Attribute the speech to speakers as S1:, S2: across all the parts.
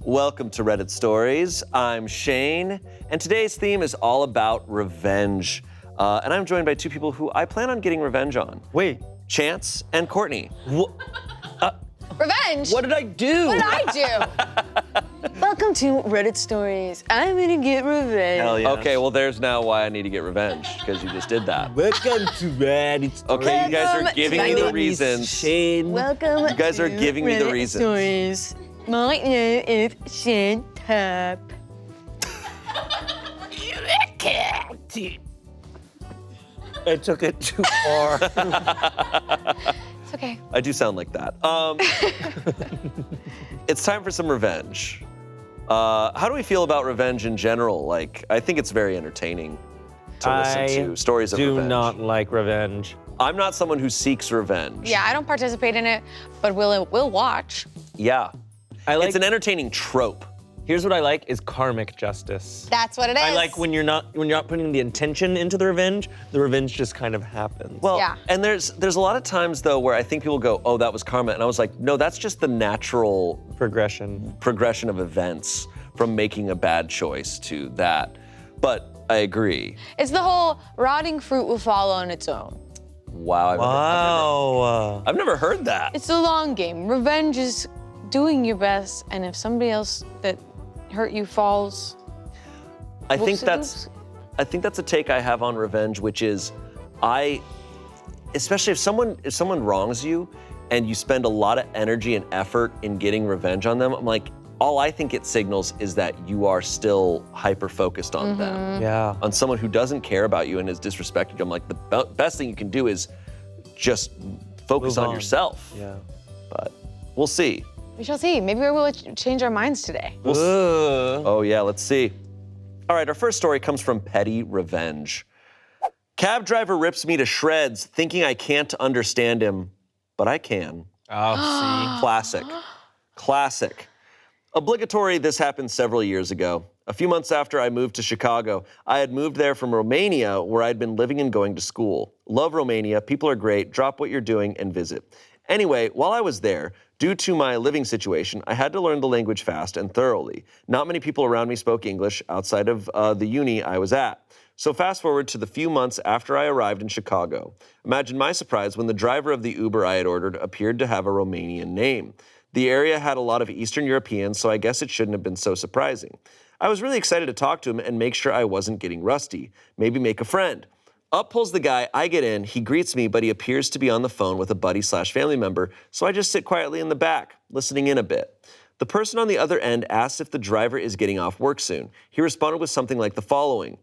S1: Welcome to Reddit Stories. I'm Shane, and today's theme is all about revenge. And I'm joined by two people who I plan on getting revenge on.
S2: Wait.
S1: Chance and Courtney.
S3: Revenge?
S2: What did I do?
S3: What did I do? Welcome to Reddit Stories. I'm gonna get revenge.
S2: Hell yeah.
S1: Okay, well, there's now why I need to get revenge, because you just did that.
S2: Welcome to Reddit Stories.
S1: Okay, you guys are
S3: Welcome
S1: giving
S3: to
S1: me the
S3: Reddit
S1: reasons.
S2: Shane.
S3: Welcome
S1: You guys are
S3: to
S1: giving me the
S3: Reddit
S1: reasons.
S3: Stories. My name is Shane Tap.
S2: I took it too far.
S3: It's okay.
S1: I do sound like that. It's time for some revenge. How do we feel about revenge in general? Like, I think it's very entertaining to listen to stories of revenge.
S2: I do not like revenge.
S1: I'm not someone who seeks revenge.
S3: Yeah, I don't participate in it, but we'll watch.
S1: Yeah.
S2: It's
S1: an entertaining trope.
S2: Here's what I like is karmic justice.
S3: That's what it is.
S2: I like when you're not putting the intention into the revenge just kind of happens.
S1: Well,
S3: Yeah.
S1: and there's a lot of times though where I think people go, oh, that was karma. And I was like, no, that's just the natural progression of events from making a bad choice to that. But I agree.
S3: It's the whole rotting fruit will fall on its own.
S1: Wow. I've never heard that.
S3: It's a long game. Revenge is doing your best, and if somebody else that hurt you falls,
S1: I think that's a take I have on revenge, which is especially if someone wrongs you and you spend a lot of energy and effort in getting revenge on them, I'm like, all I think it signals is that you are still hyper-focused on them.
S2: Yeah.
S1: On someone who doesn't care about you and is disrespecting you. I'm like, the best thing you can do is just focus on yourself.
S2: Yeah.
S1: But we'll see.
S3: we shall see. Maybe we will change our minds today.
S1: Oh yeah, let's see. All right, our first story comes from Petty Revenge. Cab driver rips me to shreds, thinking I can't understand him, but I can.
S2: Oh, see.
S1: Classic. Obligatory, this happened several years ago. A few months after I moved to Chicago, I had moved there from Romania, where I'd been living and going to school. Love Romania, people are great, drop what you're doing and visit. Anyway, while I was there, due to my living situation, I had to learn the language fast and thoroughly. Not many people around me spoke English outside of the uni I was at. So fast forward to the few months after I arrived in Chicago. Imagine my surprise when the driver of the Uber I had ordered appeared to have a Romanian name. The area had a lot of Eastern Europeans, so I guess it shouldn't have been so surprising. I was really excited to talk to him and make sure I wasn't getting rusty. Maybe make a friend. Up pulls the guy, I get in, he greets me, but he appears to be on the phone with a buddy/family member, so I just sit quietly in the back, listening in a bit. The person on the other end asks if the driver is getting off work soon. He responded with something like the following: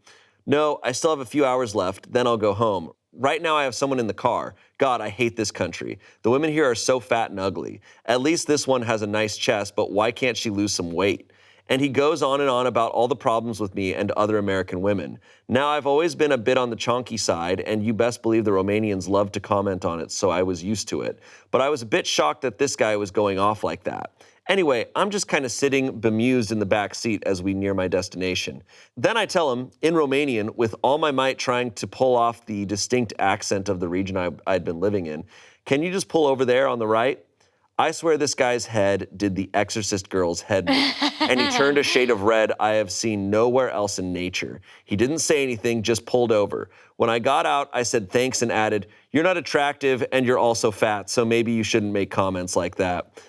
S1: "No, I still have a few hours left, then I'll go home. Right now I have someone in the car. God, I hate this country. The women here are so fat and ugly. At least this one has a nice chest, but why can't she lose some weight?" And he goes on and on about all the problems with me and other American women. Now, I've always been a bit on the chonky side, and you best believe the Romanians love to comment on it, so I was used to it. But I was a bit shocked that this guy was going off like that. Anyway, I'm just kind of sitting bemused in the back seat as we near my destination. Then I tell him, in Romanian, with all my might trying to pull off the distinct accent of the region I'd been living in, "Can you just pull over there on the right?" I swear this guy's head did the Exorcist girl's head move, and he turned a shade of red I have seen nowhere else in nature. He didn't say anything, just pulled over. When I got out, I said thanks and added, "You're not attractive and you're also fat, so maybe you shouldn't make comments like that."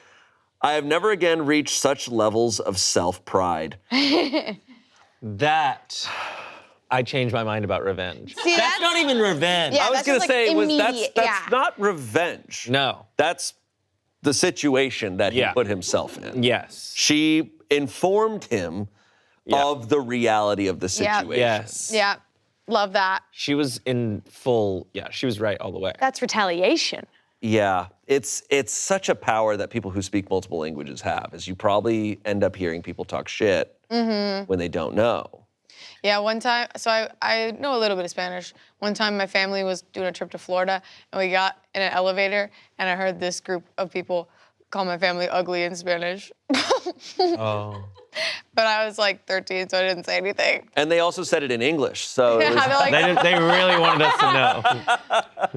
S1: I have never again reached such levels of self-pride.
S2: That, I changed my mind about revenge.
S3: See,
S2: that's not even revenge.
S3: Yeah,
S1: I was
S3: that's
S1: gonna
S3: just,
S1: say,
S3: immediate,
S1: that's not revenge.
S2: No.
S1: That's the situation that he put himself in.
S2: Yes.
S1: She informed him of the reality of the situation.
S2: Yes.
S3: Yeah, love that.
S2: She was in full, she was right all the way.
S3: That's retaliation.
S1: Yeah, it's such a power that people who speak multiple languages have, is you probably end up hearing people talk shit when they don't know.
S3: Yeah, one time, so I know a little bit of Spanish. One time my family was doing a trip to Florida, and we got in an elevator, and I heard this group of people call my family ugly in Spanish.
S2: Oh.
S3: But I was like 13, so I didn't say anything.
S1: And they also said it in English, so it was,
S3: they're like,
S2: They really wanted us to know.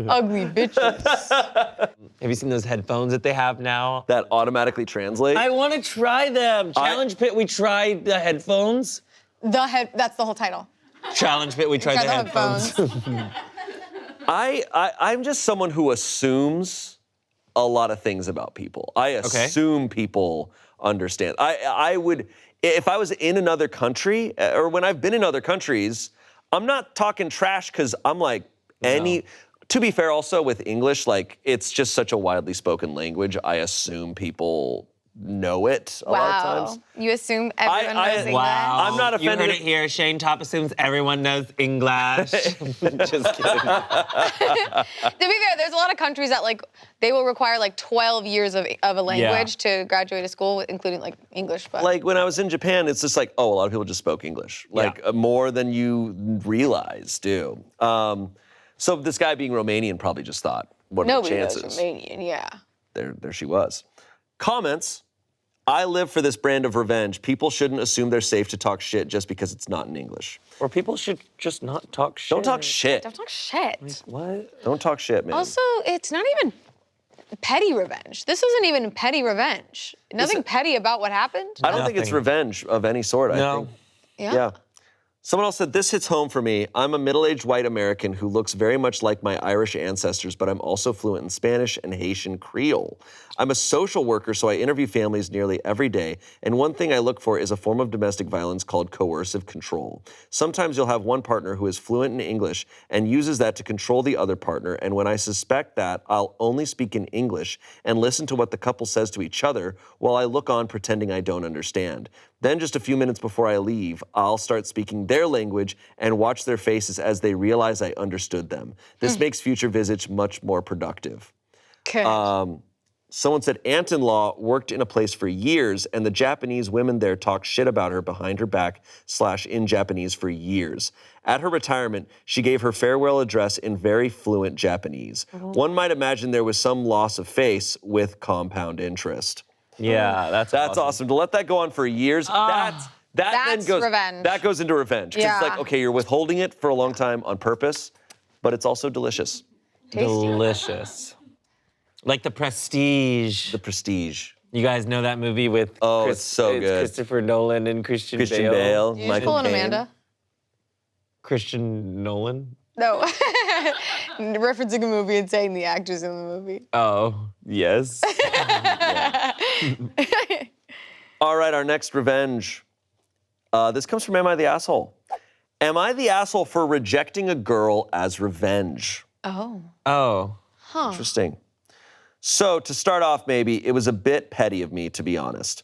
S3: ugly bitches.
S2: Have you seen those headphones that they have now?
S1: That automatically translate?
S2: I want to try them. Challenge Pit, we tried the headphones.
S3: That's the whole title.
S2: Challenge Pit, we tried the headphones.
S1: I'm just someone who assumes a lot of things about people. I assume people understand. I would, if I was in another country, or when I've been in other countries, I'm not talking trash because I'm like to be fair also with English, like it's just such a widely spoken language, I assume people know it a lot of times.
S3: You assume everyone knows English?
S2: Wow.
S1: I'm not offended.
S2: You heard it here. Shane Top assumes everyone knows English.
S1: Just kidding.
S3: To be fair, there's a lot of countries that like they will require like 12 years of a language to graduate to school, including like English. But
S1: Like when I was in Japan, it's just like, oh, a lot of people just spoke English. Like more than you realize do. So this guy being Romanian probably just thought, what are the chances?
S3: Nobody knows Romanian, yeah.
S1: There she was. Comments. I live for this brand of revenge. People shouldn't assume they're safe to talk shit just because it's not in English.
S2: Or people should just not talk shit.
S1: Don't talk shit.
S3: Don't talk shit.
S2: Like, what?
S1: Don't talk shit, man.
S3: Also, it's not even petty revenge. This isn't even petty revenge. Nothing petty about what happened.
S1: I don't think it's revenge of any sort. I think.
S3: Yeah.
S1: Someone else said, this hits home for me. I'm a middle-aged white American who looks very much like my Irish ancestors, but I'm also fluent in Spanish and Haitian Creole. I'm a social worker, so I interview families nearly every day, and one thing I look for is a form of domestic violence called coercive control. Sometimes you'll have one partner who is fluent in English and uses that to control the other partner, and when I suspect that, I'll only speak in English and listen to what the couple says to each other while I look on pretending I don't understand. Then just a few minutes before I leave, I'll start speaking their language and watch their faces as they realize I understood them. This makes future visits much more productive.
S3: Good.
S1: Someone said aunt-in-law worked in a place for years and the Japanese women there talked shit about her behind her back / in Japanese for years. At her retirement, she gave her farewell address in very fluent Japanese. One might imagine there was some loss of face with compound interest.
S2: Yeah, that's
S1: awesome. To let that go on for years,
S3: That's revenge.
S1: That goes into revenge. 'Cause it's like, okay, you're withholding it for a long time on purpose, but it's also delicious.
S3: Tasty.
S2: Delicious. Like The Prestige.
S1: The Prestige.
S2: You guys know that movie with
S1: it's so good.
S2: Christopher Nolan and Christian
S1: Bale.
S3: Did you just
S1: Michael
S3: pull an
S1: Caine.
S3: Amanda?
S2: Christian Nolan?
S3: No. Referencing a movie and saying the actors in the movie.
S2: Oh, yes.
S1: All right, our next revenge. This comes from Am I the Asshole? Am I the asshole for rejecting a girl as revenge?
S2: Oh.
S1: Interesting. So to start off, maybe, it was a bit petty of me, to be honest.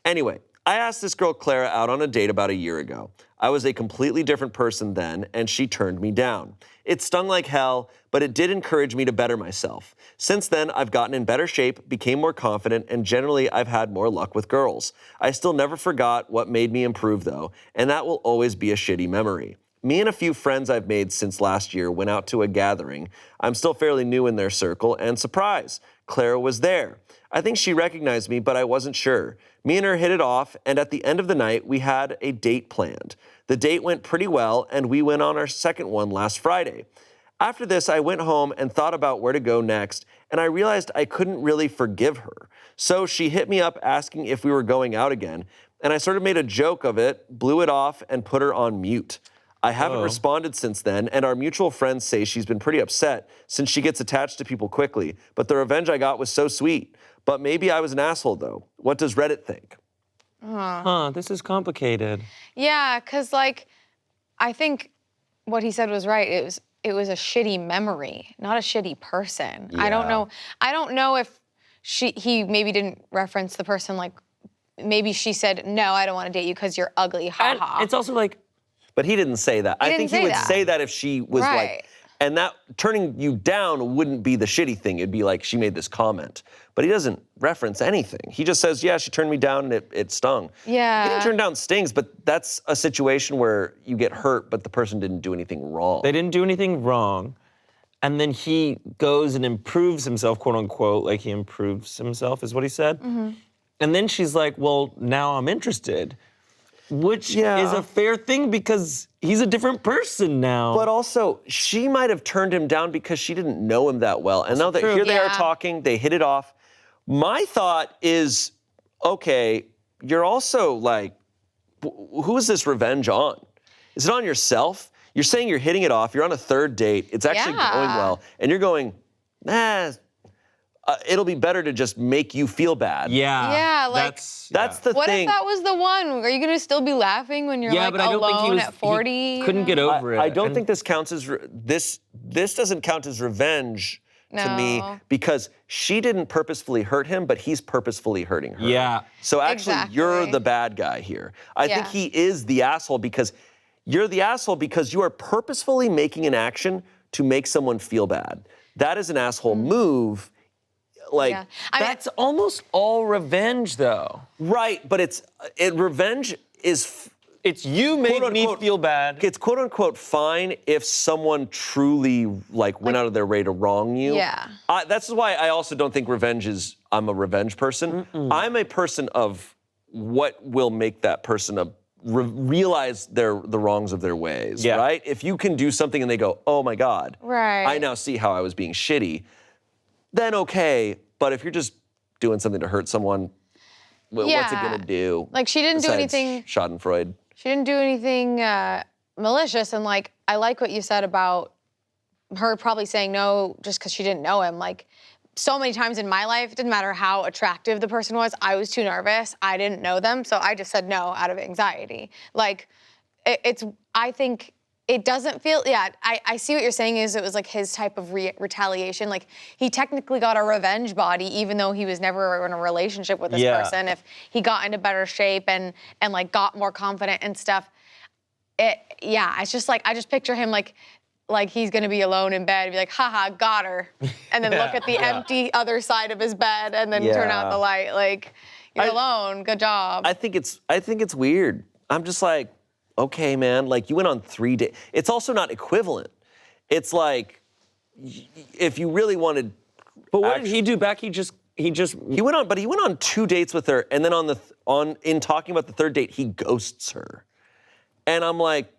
S1: Anyway, I asked this girl Clara out on a date about a year ago. I was a completely different person then, and she turned me down. It stung like hell, but it did encourage me to better myself. Since then, I've gotten in better shape, became more confident, and generally I've had more luck with girls. I still never forgot what made me improve though, and that will always be a shitty memory. Me and a few friends I've made since last year went out to a gathering. I'm still fairly new in their circle, and surprise, Clara was there. I think she recognized me, but I wasn't sure. Me and her hit it off, and at the end of the night, we had a date planned. The date went pretty well, and we went on our second one last Friday. After this, I went home and thought about where to go next, and I realized I couldn't really forgive her. So she hit me up asking if we were going out again, and I sort of made a joke of it, blew it off, and put her on mute. I haven't responded since then, and our mutual friends say she's been pretty upset since she gets attached to people quickly, but the revenge I got was so sweet. But maybe I was an asshole, though. What does Reddit think?
S2: This is complicated.
S3: Yeah, because like, I think what he said was right. It was a shitty memory, not a shitty person.
S1: Yeah.
S3: I don't know if he maybe didn't reference the person, like maybe she said, no, I don't want to date you because you're ugly,
S2: And
S3: haha.
S2: it's also like,
S1: But he didn't say that. I think he would say that if she was like, and that turning you down wouldn't be the shitty thing. It'd be like she made this comment. But he doesn't reference anything. He just says, yeah, she turned me down and it stung.
S3: Yeah.
S1: Getting turned down stings, but that's a situation where you get hurt, but the person didn't do anything wrong.
S2: they didn't do anything wrong. And then he goes and improves himself, quote unquote, like he improves himself is what he said. And then she's like, well, now I'm interested. Which
S1: Yeah.
S2: is a fair thing because he's a different person now.
S1: But also, she might have turned him down because she didn't know him that well. And now that
S2: true.
S1: here they are
S3: Yeah.
S1: talking, they hit it off. My thought is, okay, you're also like, who is this revenge on? Is it on yourself? You're saying you're hitting it off. You're on a third date. It's actually
S3: Yeah.
S1: going well. And you're going, it'll be better to just make you feel bad.
S3: Yeah, like-
S1: That's the
S3: What
S1: thing.
S3: if that was the one? Are you gonna still be laughing when you're like
S2: but I don't think he
S3: alone
S2: was,
S3: at 40?
S2: He couldn't get over it.
S1: I don't
S2: And
S1: think this counts as this doesn't count as revenge to me
S3: No.
S1: because she didn't purposefully hurt him, but he's purposefully hurting her.
S2: Yeah.
S1: So actually, you're
S3: Exactly.
S1: the bad guy here. I think
S3: Yeah.
S1: he is the asshole because you're the asshole because you are purposefully making an action to make someone feel bad. That is an asshole move. Like,
S3: Yeah. I mean,
S2: That's almost all revenge, though.
S1: right, but revenge is
S2: It's you made me
S1: unquote,
S2: feel bad.
S1: it's quote unquote fine if someone truly like went out of their way to wrong you.
S3: Yeah.
S1: That's why I also don't think I'm a revenge person. I'm a person of what will make that person realize the wrongs of their ways,
S2: Yeah.
S1: right? If you can do something and they go, oh my God,
S3: Right.
S1: I now see how I was being shitty, then okay. But if you're just doing something to hurt someone, what's it
S3: Yeah.
S1: gonna do?
S3: Like, she didn't do
S1: besides
S3: anything-
S1: Schadenfreude.
S3: She didn't do anything malicious, and like I like what you said about her probably saying no just because she didn't know him. Like so many times in my life, it didn't matter how attractive the person was, I was too nervous. I didn't know them, so I just said no out of anxiety. Like I think it doesn't feel. Yeah, I see what you're saying. Is it was like his type of retaliation. Like he technically got a revenge body, even though he was never in a relationship with this
S2: Yeah.
S3: person. If he got into better shape and like got more confident and stuff, it's just like I just picture him like he's gonna be alone in bed and be like, haha, got her. And then look at the empty other side of his bed and then turn out
S1: Yeah.
S3: the light. Like, you're alone, good job.
S1: I think it's weird. I'm just like, okay, man, like you went on 3 dates. It's also not equivalent. It's like, if you really wanted.
S2: But what did he do back? He
S1: He went on 2 dates with her, and then in talking about the third date, he ghosts her. And I'm like,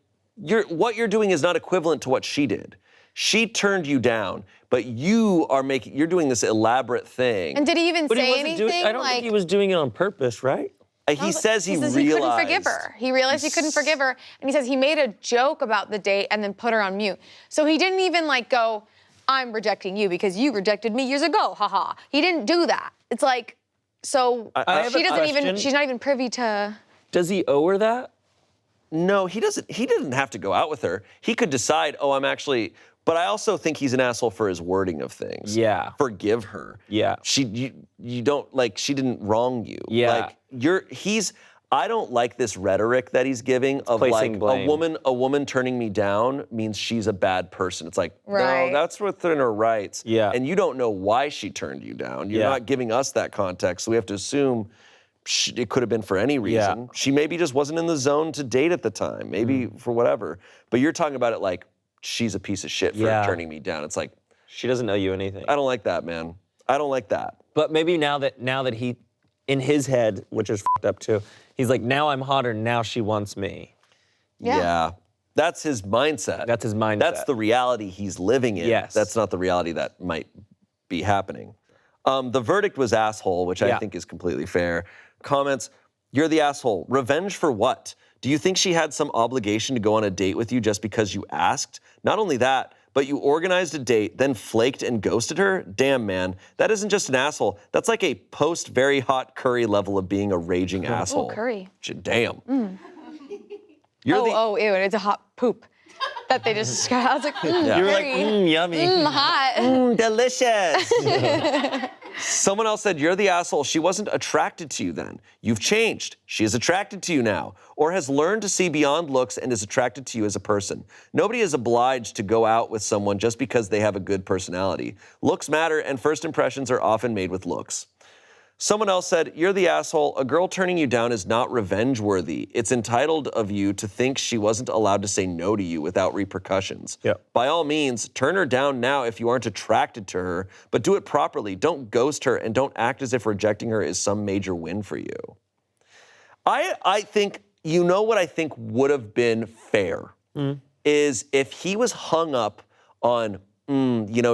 S1: what you're doing is not equivalent to what she did. She turned you down, but you're doing this elaborate thing.
S3: And did he even
S2: But he
S3: say
S2: wasn't
S3: anything?
S2: doing. I don't think he was doing it on purpose, right?
S1: He says he
S3: says
S1: realized.
S3: he couldn't forgive her. He realized he couldn't forgive her, and he says he made a joke about the date and then put her on mute. So he didn't even like go, I'm rejecting you because you rejected me years ago, haha. He didn't do that. It's like, so
S2: I have
S3: she
S2: a
S3: doesn't even,
S2: question.
S3: she's not even privy to.
S2: Does he owe her that?
S1: No, he doesn't. He didn't have to go out with her. He could decide, I'm actually. But I also think he's an asshole for his wording of things.
S2: Yeah.
S1: Forgive her.
S2: Yeah.
S1: You don't like. She didn't wrong you.
S2: Yeah.
S1: Like I don't like this rhetoric that he's giving of
S2: placing
S1: like
S2: blame.
S1: a woman turning me down means she's a bad person. It's like,
S3: Right.
S1: no, that's within her rights.
S2: Yeah.
S1: And you don't know why she turned you down. You're
S2: Yeah.
S1: not giving us that context, so we have to assume it could have been for any reason.
S2: Yeah.
S1: She maybe just wasn't in the zone to date at the time, maybe for whatever. But you're talking about it like she's a piece of shit for
S2: Yeah.
S1: turning me down. It's like,
S2: She doesn't owe you anything.
S1: I don't like that, man. I don't like that.
S2: But maybe now that he, in his head, which is fucked up too, he's like, now I'm hotter, now she wants me.
S3: Yeah.
S1: That's his mindset.
S2: That's his mindset.
S1: That's the reality he's living in.
S2: Yes.
S1: That's not the reality that might be happening. The verdict was asshole, which I
S2: Yeah.
S1: think is completely fair. Comments, you're the asshole. Revenge for what? Do you think she had some obligation to go on a date with you just because you asked? Not only that, but you organized a date, then flaked and ghosted her? Damn, man. That isn't just an asshole. That's like a post-very hot curry level of being a raging asshole.
S3: curry.
S1: Damn. You're the...
S3: Oh, ew, it's a hot poop that they just described. I was like,
S1: Yeah.
S2: You were like,
S3: very,
S2: yummy.
S3: hot.
S1: Delicious. Someone else said, you're the asshole. She wasn't attracted to you then. You've changed. She is attracted to you now, or has learned to see beyond looks and is attracted to you as a person. Nobody is obliged to go out with someone just because they have a good personality. Looks matter, and first impressions are often made with looks. Someone else said, you're the asshole. A girl turning you down is not revenge worthy. It's entitled of you to think she wasn't allowed to say no to you without repercussions.
S2: Yep.
S1: By all means, turn her down now if you aren't attracted to her, but do it properly. Don't ghost her and don't act as if rejecting her is some major win for you. I think you know what I think would have been fair is if he was hung up on,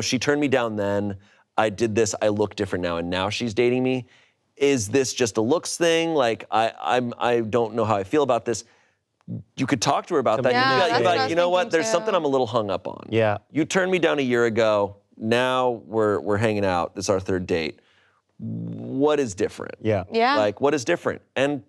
S1: she turned me down then, I did this, I look different now, and now she's dating me. Is this just a looks thing? Like, I don't know how I feel about this. You could talk to her about that.
S3: Yeah,
S1: You'd be
S3: that's what I
S1: like,
S3: was
S1: you know what?
S3: thinking
S1: There's
S3: too.
S1: something I'm a little hung up on.
S2: Yeah.
S1: You turned me down a year ago. Now we're hanging out. This is our third date. What is different?
S2: Yeah.
S3: Yeah.
S1: Like, what is different? And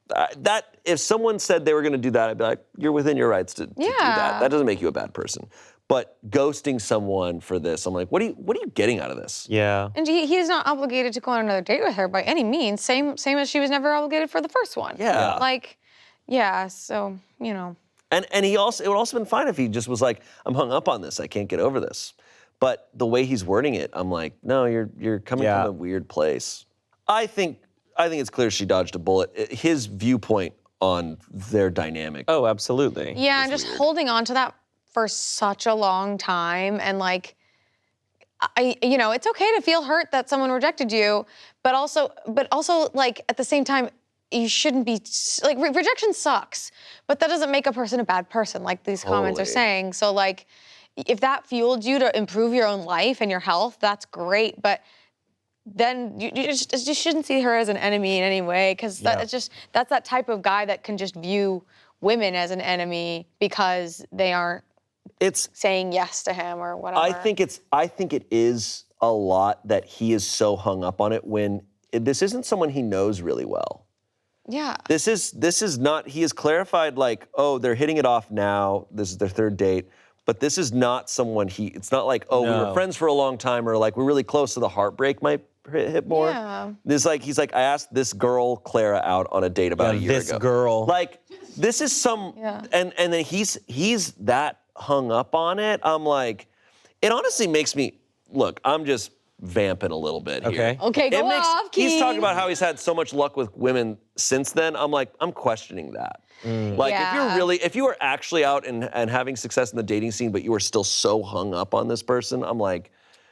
S1: that, if someone said they were going to do that, I'd be like, you're within your rights to do that. That doesn't make you a bad person. But ghosting someone for this, I'm like, what are you getting out of this?
S2: Yeah.
S3: And he's not obligated to go on another date with her by any means. Same as she was never obligated for the first one.
S1: Yeah.
S3: Like, yeah. So
S1: And it would also been fine if he just was like, I'm hung up on this. I can't get over this. But the way he's wording it, I'm like, no, you're coming from a weird place. I think it's clear she dodged a bullet. His viewpoint on their dynamic.
S2: Oh, absolutely.
S3: Yeah, and just holding on to that for such a long time, and like, it's okay to feel hurt that someone rejected you, but also like at the same time, you shouldn't be like rejection sucks, but that doesn't make a person a bad person, like these comments are saying. So like, if that fueled you to improve your own life and your health, that's great, but then you just shouldn't see her as an enemy in any way, because that's that type of guy that can just view women as an enemy because they aren't saying yes to him or whatever.
S1: I think it is a lot that he is so hung up on it when this isn't someone he knows really well.
S3: Yeah.
S1: This is not, he has clarified like, oh, they're hitting it off now, this is their third date, but this is not someone it's not like, oh, we were friends for a long time, or like we're really close, so the heartbreak might hit more.
S3: Yeah.
S1: He's like, I asked this girl, Clara, out on a date about a year ago.
S2: This girl.
S1: Like, this is and then he's that hung up on it. I'm like, it honestly makes me, look, I'm just vamping a little bit here.
S3: Okay, go off,
S1: He's
S3: Keith.
S1: talking about how he's had so much luck with women since then. I'm like, I'm questioning that. Like, if you were actually out and having success in the dating scene, but you were still so hung up on this person, I'm like,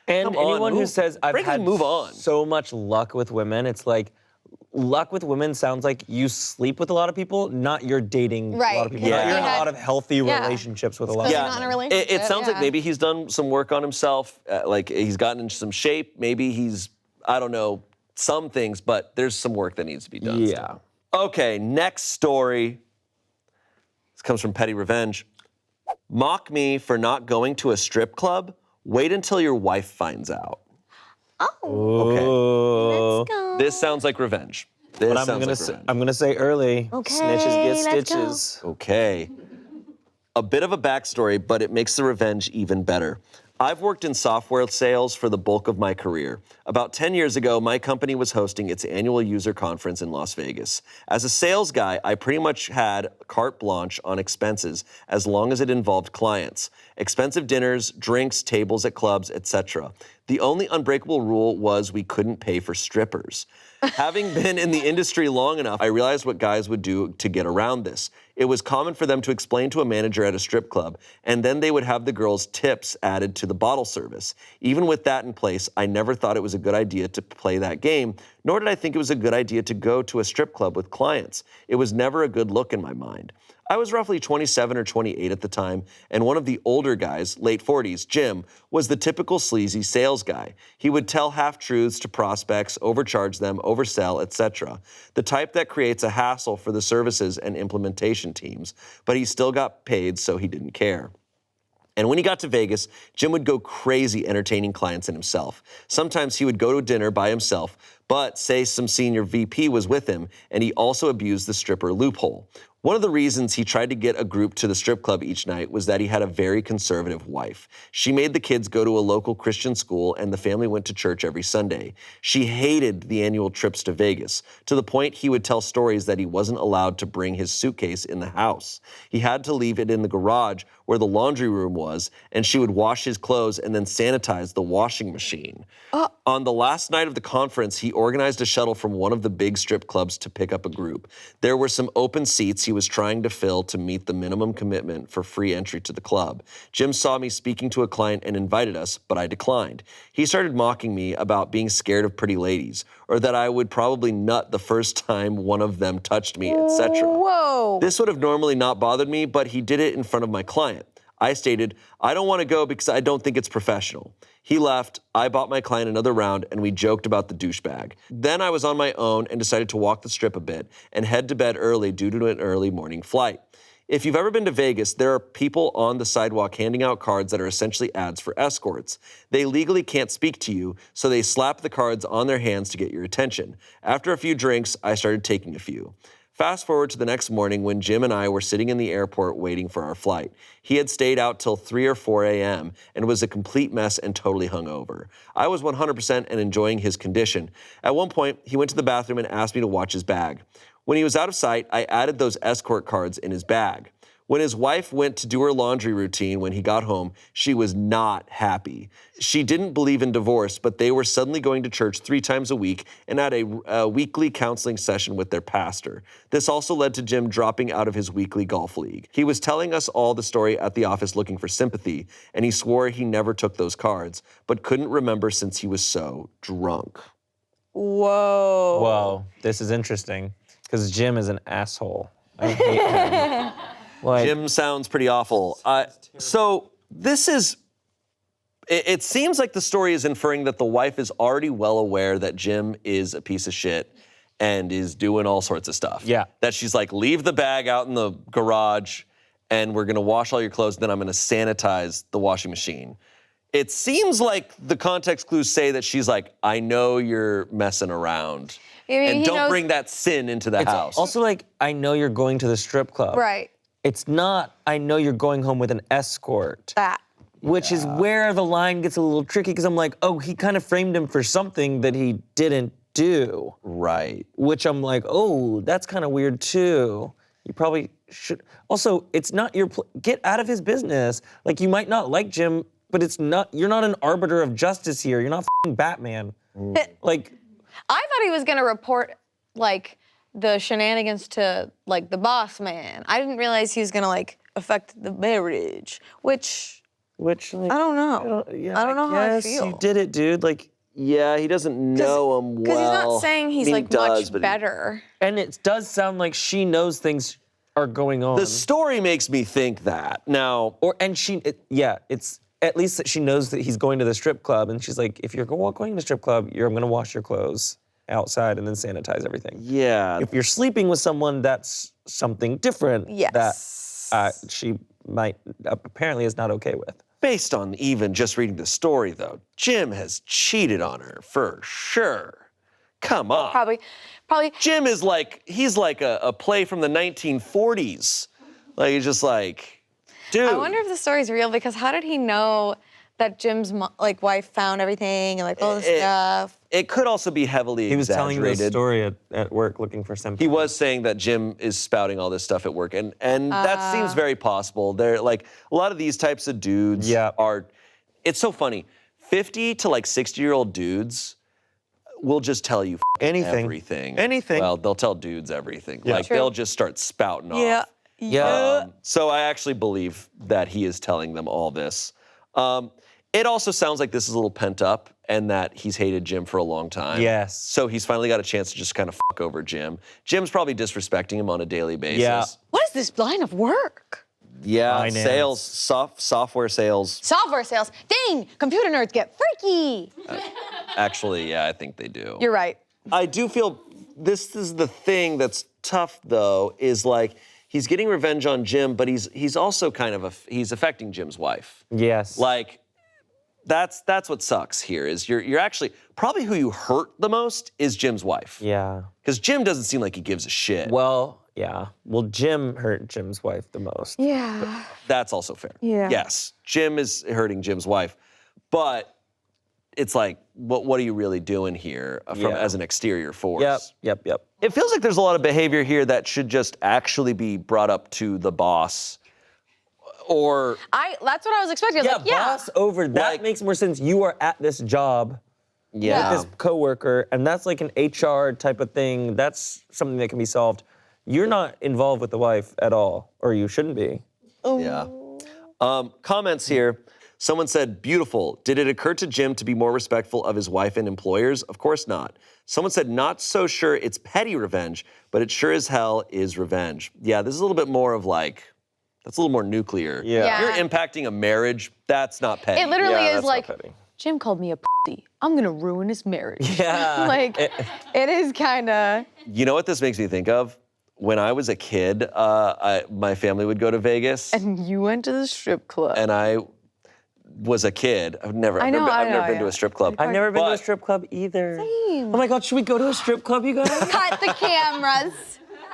S2: and
S1: come on,
S2: anyone who says I've had
S1: move on.
S2: so much luck with women, it's like, luck with women sounds like you sleep with a lot not not you're dating a lot of people.
S1: Yeah.
S2: Not you're in a lot of healthy relationships with a lot of
S3: You're
S2: people.
S3: not in a relationship.
S1: It sounds like maybe he's done some work on himself, like he's gotten into some shape. Maybe he's, I don't know, some things, but there's some work that needs to be done.
S2: Yeah.
S1: Still. Okay, next story. This comes from Petty Revenge. Mock me for not going to a strip club. Wait until your wife finds out.
S2: Okay.
S3: Let's go.
S1: This sounds like revenge.
S2: But I'm gonna say early.
S3: Okay,
S2: Snitches get
S3: let's go.
S2: stitches.
S1: Okay. A bit of a backstory, but it makes the revenge even better. I've worked in software sales for the bulk of my career. About 10 years ago, my company was hosting its annual user conference in Las Vegas. As a sales guy, I pretty much had carte blanche on expenses as long as it involved clients. Expensive dinners, drinks, tables at clubs, etc. The only unbreakable rule was we couldn't pay for strippers. Having been in the industry long enough, I realized what guys would do to get around this. It was common for them to explain to a manager at a strip club, and then they would have the girls' tips added to the bottle service. Even with that in place, I never thought it was a good idea to play that game, nor did I think it was a good idea to go to a strip club with clients. It was never a good look in my mind. I was roughly 27 or 28 at the time, and one of the older guys, late 40s, Jim, was the typical sleazy sales guy. He would tell half-truths to prospects, overcharge them, oversell, etc. The type that creates a hassle for the services and implementation teams, but he still got paid, so he didn't care. And when he got to Vegas, Jim would go crazy entertaining clients and himself. Sometimes he would go to dinner by himself, but say some senior VP was with him, and he also abused the stripper loophole. One of the reasons he tried to get a group to the strip club each night was that he had a very conservative wife. She made the kids go to a local Christian school, and the family went to church every Sunday. She hated the annual trips to Vegas, to the point he would tell stories that he wasn't allowed to bring his suitcase in the house. He had to leave it in the garage where the laundry room was, and she would wash his clothes and then sanitize the washing machine. On the last night of the conference, he organized a shuttle from one of the big strip clubs to pick up a group. There were some open seats he was trying to fill to meet the minimum commitment for free entry to the club. Jim saw me speaking to a client and invited us, but I declined. He started mocking me about being scared of pretty ladies, or that I would probably nut the first time one of them touched me, etc.
S3: Whoa.
S1: This would have normally not bothered me, but he did it in front of my client. I stated, I don't want to go because I don't think it's professional. He left, I bought my client another round, and we joked about the douchebag. Then I was on my own and decided to walk the strip a bit and head to bed early due to an early morning flight. If you've ever been to Vegas, there are people on the sidewalk handing out cards that are essentially ads for escorts. They legally can't speak to you, so they slap the cards on their hands to get your attention. After a few drinks, I started taking a few. Fast forward to the next morning when Jim and I were sitting in the airport waiting for our flight. He had stayed out till 3 or 4 a.m. and was a complete mess and totally hungover. I was 100% and enjoying his condition. At one point, he went to the bathroom and asked me to watch his bag. When he was out of sight, I added those escort cards in his bag. When his wife went to do her laundry routine when he got home, she was not happy. She didn't believe in divorce, but they were suddenly going to church 3 times a week and had a weekly counseling session with their pastor. This also led to Jim dropping out of his weekly golf league. He was telling us all the story at the office looking for sympathy, and he swore he never took those cards, but couldn't remember since he was so drunk.
S3: Whoa.
S2: Whoa, this is interesting, because Jim is an asshole. I hate him. Like,
S1: Jim sounds pretty awful. So this is, it seems like the story is inferring that the wife is already well aware that Jim is a piece of shit and is doing all sorts of stuff.
S2: Yeah.
S1: That she's like, leave the bag out in the garage and we're gonna wash all your clothes, then I'm gonna sanitize the washing machine. It seems like the context clues say that she's like, I know you're messing around. And don't bring that sin into the house.
S2: Also, like, I know you're going to the strip club.
S3: Right.
S2: It's not, I know you're going home with an escort.
S3: That.
S2: Which is where the line gets a little tricky, because I'm like, oh, he kind of framed him for something that he didn't do.
S1: Right.
S2: Which I'm like, oh, that's kind of weird too. You probably should. Also, it's not your, get out of his business. Like, you might not like Jim, but it's not, you're not an arbiter of justice here. You're not f***ing Batman. Like.
S3: I thought he was gonna report, like, the shenanigans to, like, the boss man. I didn't realize he was gonna, like, affect the marriage, which like, I don't know. I don't know how I feel.
S2: You did it, dude. Like,
S1: yeah, he doesn't know him well.
S3: Because he's not saying he's, like, much better.
S2: And it does sound like she knows things are going on.
S1: The story makes me think that. Now,
S2: it's at least that she knows that he's going to the strip club, and she's like, if you're going to the strip club, I'm gonna wash your clothes outside and then sanitize everything.
S1: yeah.
S2: If you're sleeping with someone, that's something different
S3: Yes.
S2: that she might, apparently is not okay with.
S1: Based on even just reading the story, though, Jim has cheated on her for sure. Come on.
S3: Probably.
S1: Jim is like, he's like a play from the 1940s. Like, he's just like, dude.
S3: I wonder if the story's real, because how did he know that Jim's wife found everything and like all this stuff?
S1: It could also be heavily
S2: He was
S1: exaggerated.
S2: telling this story at work looking for sympathy.
S1: He was saying that Jim is spouting all this stuff at work, and that seems very possible. They're like, a lot of these types of dudes are, it's so funny. 50 to like 60-year-old dudes will just tell you
S2: anything.
S1: everything.
S2: Anything.
S1: Well, they'll tell dudes everything.
S2: Yeah.
S1: Like,
S3: True.
S1: they'll just start spouting
S3: Yeah.
S1: off.
S3: Yeah.
S1: So I actually believe that he is telling them all this. It also sounds like this is a little pent up and that he's hated Jim for a long time.
S2: Yes.
S1: So he's finally got a chance to just kind of fuck over Jim. Jim's probably disrespecting him on a daily basis.
S2: Yeah.
S3: What is this line of work?
S1: Yeah,
S2: Finance.
S1: sales, software sales.
S3: Software sales. Dang, computer nerds get freaky.
S1: Actually, yeah, I think they do.
S3: You're right.
S1: I do feel this is the thing that's tough, though, is like he's getting revenge on Jim, but he's also kind of he's affecting Jim's wife.
S2: Yes.
S1: Like, that's what sucks here is you're actually probably who you hurt the most is Jim's wife.
S2: Yeah.
S1: Because Jim doesn't seem like he gives a shit.
S2: Well, yeah. Well, Jim hurt Jim's wife the most.
S3: Yeah.
S1: That's also fair.
S3: Yeah.
S1: Yes, Jim is hurting Jim's wife, but it's like, what are you really doing here as an exterior force?
S2: Yep.
S1: It feels like there's a lot of behavior here that should just actually be brought up to the boss.
S3: That's what I was expecting. I was like,
S2: boss over. That
S1: Like-
S2: makes more sense. You are at this job.
S1: Yeah.
S2: with this coworker, and that's like an HR type of thing. That's something that can be solved. You're not involved with the wife at all, or you shouldn't be.
S1: Yeah. Comments here. Someone said, beautiful. Did it occur to Jim to be more respectful of his wife and employers? Of course not. Someone said, not so sure it's petty revenge, but it sure as hell is revenge. Yeah, this is a little bit more of like, that's a little more nuclear.
S2: Yeah.
S1: If you're impacting a marriage, that's not petty.
S3: It literally
S2: Yeah,
S3: is
S2: that's
S3: like,
S2: not petty.
S3: Jim called me a pussy. I'm gonna ruin his marriage.
S2: Yeah.
S3: Like, it is kind of.
S1: You know what this makes me think of? When I was a kid, my family would go to Vegas,
S3: And you went to the strip club.
S1: and I was a kid. I've never been to a strip club.
S2: I've never been to a
S1: But-
S2: strip club either. Oh my God, should we go to a strip club, you guys?
S3: Cut the cameras.